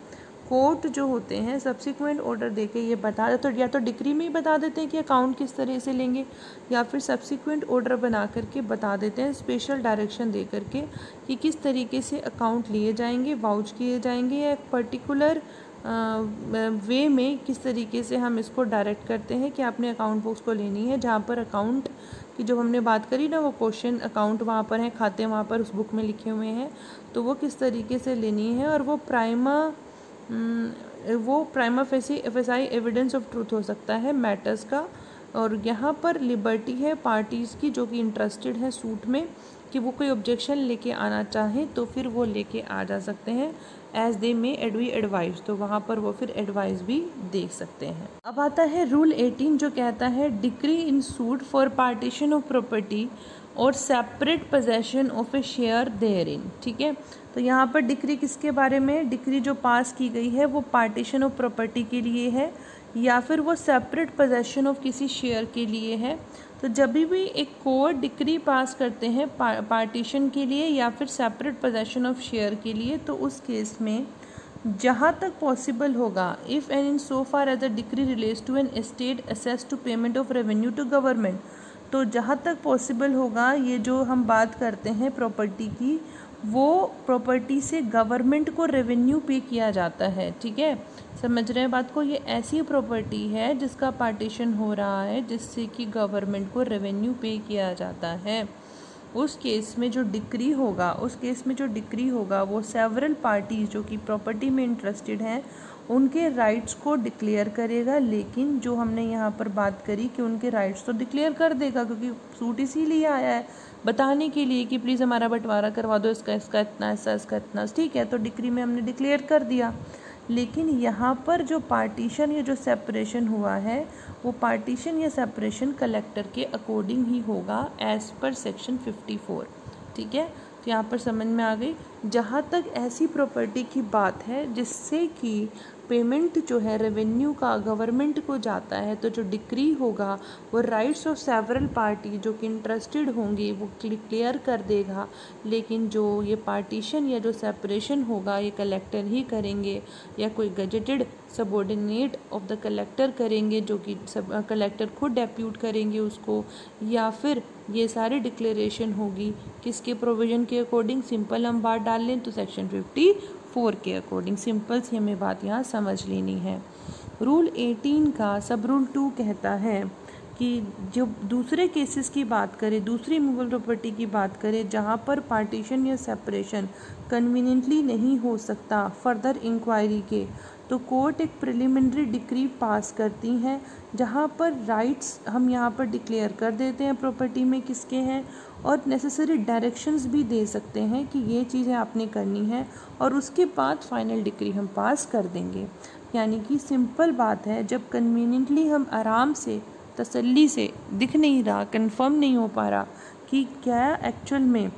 कोर्ट जो होते हैं सब्सिक्वेंट ऑर्डर देके ये बता देते, तो या तो डिक्री में ही बता देते हैं कि अकाउंट किस तरह से लेंगे, या फिर सब्सिक्वेंट ऑर्डर बना करके बता देते हैं स्पेशल डायरेक्शन दे करके कि किस तरीके से अकाउंट लिए जाएंगे, वाउच किए जाएंगे, या एक पर्टिकुलर वे में किस तरीके से हम इसको डायरेक्ट करते हैं कि आपने अकाउंट बुक्स को लेनी है, जहाँ पर अकाउंट की जो हमने बात करी ना, वो क्वेश्चन अकाउंट वहाँ पर है, खाते वहाँ पर उस बुक में लिखे हुए हैं, तो वो किस तरीके से लेनी है। और वो prima facie evidence of truth हो सकता है मैटर्स का। और यहाँ पर लिबर्टी है पार्टीज़ की जो कि इंटरेस्टेड है सूट में, कि वो कोई ऑब्जेक्शन लेके आना चाहें तो फिर वो लेके आ जा सकते हैं, एज दे मे एडवी एडवाइस, तो वहाँ पर वो फिर एडवाइस भी दे सकते हैं। अब आता है रूल 18 जो कहता है decree in suit for partition of property और separate possession of a share therein. ठीक है, तो यहाँ पर डिक्री किसके बारे में, डिक्री जो पास की गई है वो पार्टीशन ऑफ प्रॉपर्टी के लिए है या फिर वो सेपरेट पोजेशन ऑफ किसी शेयर के लिए है। तो जब भी एक कोर्ट डिक्री पास करते हैं पार्टीशन के लिए या फिर सेपरेट पोजेशन ऑफ शेयर के लिए, तो उस केस में जहाँ तक पॉसिबल होगा, if and in so far as the decree relates to an estate assessed to payment of revenue to government, तो जहाँ तक पॉसिबल होगा ये जो हम बात करते हैं प्रॉपर्टी की, वो प्रॉपर्टी से गवर्नमेंट को रेवेन्यू पे किया जाता है। ठीक है, समझ रहे हैं बात को, ये ऐसी प्रॉपर्टी है जिसका पार्टीशन हो रहा है जिससे कि गवर्नमेंट को रेवेन्यू पे किया जाता है। उस केस में जो डिक्री होगा वो सेवरल पार्टीज जो कि प्रॉपर्टी में इंटरेस्टेड हैं उनके राइट्स को डिक्लेयर करेगा, लेकिन जो हमने यहाँ पर बात करी कि उनके राइट्स तो डिक्लेयर कर देगा, क्योंकि सूट इसीलिए आया है बताने के लिए कि प्लीज़ हमारा बंटवारा करवा दो, इसका इतना हिस्सा, इसका इतना, ठीक है, तो डिक्री में हमने डिक्लेयर कर दिया। लेकिन यहाँ पर जो पार्टीशन या जो सेपरेशन हुआ है वो पार्टीशन या सेपरेशन कलेक्टर के अकॉर्डिंग ही होगा एज़ पर सेक्शन 54। ठीक है, तो यहाँ पर समझ में आ गई। जहाँ तक ऐसी प्रॉपर्टी की बात है जिससे कि पेमेंट जो है रेवेन्यू का गवर्नमेंट को जाता है, तो जो डिक्री होगा वो राइट्स ऑफ सेवरल पार्टी जो कि इंटरेस्टेड होंगी वो क्लियर कर देगा। लेकिन जो ये पार्टीशन या जो सेपरेशन होगा ये कलेक्टर ही करेंगे या कोई gazetted subordinate of the collector करेंगे, जो कि सब कलेक्टर खुद डेप्यूट करेंगे उसको, या फिर ये सारी डिक्लेरेशन होगी किसके प्रोविज़न के अकॉर्डिंग। सिंपल हम बात डाल लें तो सेक्शन 54 के अकॉर्डिंग। सिंपल सी हमें बात यहाँ समझ लेनी है। रूल 18 का सब रूल 2 कहता है कि जो दूसरे केसेस की बात करें, दूसरी मूवेबल प्रॉपर्टी की बात करें जहाँ पर पार्टीशन या सेपरेशन कन्वीनियंटली नहीं हो सकता फर्दर इंक्वायरी के, तो कोर्ट एक प्रिलिमिनरी डिक्री पास करती हैं जहाँ पर राइट्स हम यहाँ पर डिक्लेयर कर देते हैं प्रॉपर्टी में किसके हैं, और नेसेसरी डायरेक्शंस भी दे सकते हैं कि ये चीज़ें आपने करनी है, और उसके बाद फाइनल डिक्री हम पास कर देंगे। यानी कि सिंपल बात है, जब कन्वीनियंटली हम आराम से तसल्ली से दिख नहीं रहा, कंफर्म नहीं हो पा रहा कि क्या एक्चुअल में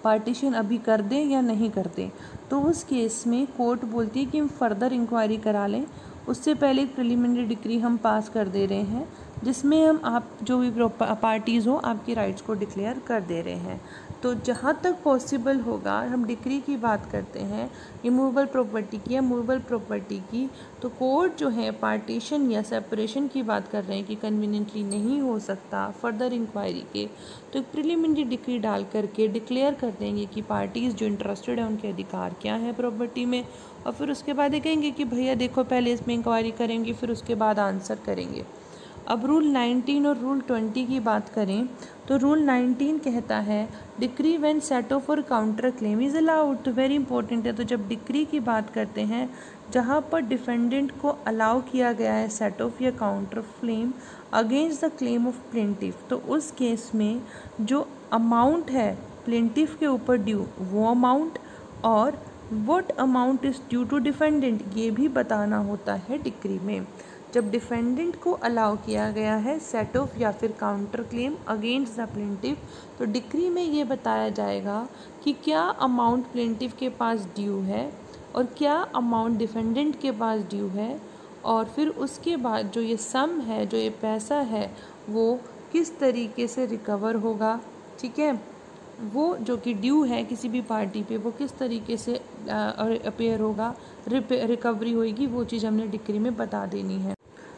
पार्टीशन अभी कर दें या नहीं कर दें, तो उस केस में कोर्ट बोलती है कि हम फर्दर इंक्वायरी करा लें। उससे पहले प्रिलिमिनरी डिक्री हम पास कर दे रहे हैं जिसमें हम आप जो भी पार्टीज़ हो आपकी राइट्स को डिक्लेयर कर दे रहे हैं। तो जहाँ तक पॉसिबल होगा हम डिक्री की बात करते हैं इमूवेबल प्रॉपर्टी की या मूवेबल प्रॉपर्टी की, तो कोर्ट जो है पार्टीशन या सेपरेशन की बात कर रहे हैं कि कन्वीनियंटली नहीं हो सकता फर्दर इंक्वायरी के, तो एक प्रिलिमिनरी डिक्री डाल करके डिक्लेयर कर देंगे कि पार्टीज़ जो इंटरेस्टेड हैं उनके अधिकार क्या हैं प्रॉपर्टी में, और फिर उसके बाद ये कहेंगे कि भैया देखो पहले इसमें इंक्वायरी करेंगे फिर उसके बाद आंसर करेंगे। अब रूल 19 और रूल 20 की बात करें तो रूल 19 कहता है डिक्री व्हेन सेट ऑफ और काउंटर क्लेम इज़ अलाउड, तो वेरी इंपॉर्टेंट है। तो जब डिक्री की बात करते हैं जहाँ पर डिफेंडेंट को अलाउ किया गया है सेट ऑफ या counter claim against the claim of plaintiff, तो उस केस में जो अमाउंट है प्लेंटिफ के ऊपर ड्यू वो अमाउंट और what amount is due to defendant ये भी बताना होता है डिक्री में। जब डिफेंडेंट को अलाउ किया गया है सेट ऑफ या फिर counter claim against the plaintiff, तो डिक्री में ये बताया जाएगा कि क्या अमाउंट प्लेंटिफ के पास ड्यू है और क्या अमाउंट डिफेंडेंट के पास ड्यू है, और फिर उसके बाद जो ये सम है जो ये पैसा है वो किस तरीके से रिकवर होगा। ठीक है, वो जो कि ड्यू है किसी भी पार्टी पे वो किस तरीके से अपेयर होगा, रिकवरी होगी, वो चीज़ हमने डिक्री में बता देनी है।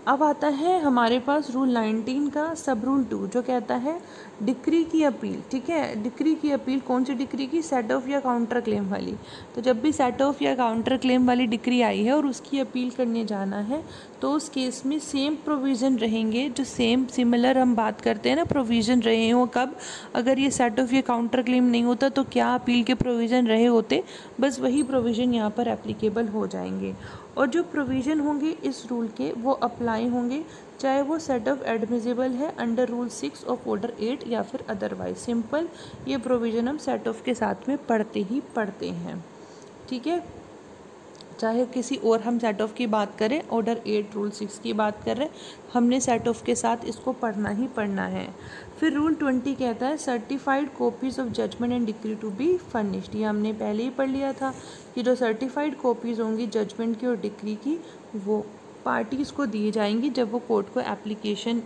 अब आता है हमारे पास रूल 19 का सब रूल 2 जो कहता है डिक्री की अपील। ठीक है, डिक्री की अपील कौन सी डिक्री की? सेट ऑफ या काउंटर क्लेम वाली। तो जब भी सेट ऑफ या काउंटर क्लेम वाली डिक्री आई है और उसकी अपील करने जाना है तो उस केस में सेम प्रोविज़न रहेंगे, जो सिमिलर हम बात करते हैं ना प्रोविज़न रहे हो कब, अगर ये सेट ऑफ या काउंटर क्लेम नहीं होता तो क्या अपील के प्रोविज़न रहे होते, बस वही प्रोविज़न यहाँ पर एप्लीकेबल हो जाएंगे। और जो प्रोविज़न होंगे इस रूल के वो अप्लाई होंगे चाहे वो सेट ऑफ एडमिसिबल है अंडर रूल 6 ऑफ ऑर्डर 8 या फिर अदरवाइज। सिंपल, ये प्रोविज़न हम सेट ऑफ के साथ में पढ़ते ही पढ़ते हैं। ठीक है, चाहे किसी और हम सेट ऑफ की बात करें, ऑर्डर 8 रूल 6 की बात कर रहे हैं, हमने सेट ऑफ के साथ इसको पढ़ना ही पढ़ना है। फिर रूल 20 कहता है certified copies of judgment and decree to be furnished. ये हमने पहले ही पढ़ लिया था कि जो सर्टिफाइड कॉपीज़ होंगी जजमेंट की और डिक्री की वो पार्टीज़ को दी जाएंगी जब वो कोर्ट को एप्लीकेशन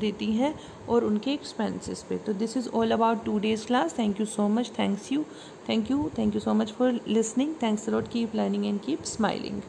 देती हैं और उनके एक्सपेंसेस पे। तो this is all about today's class. Thank you so much, thank you so much for listening, thanks a lot, keep learning and keep smiling.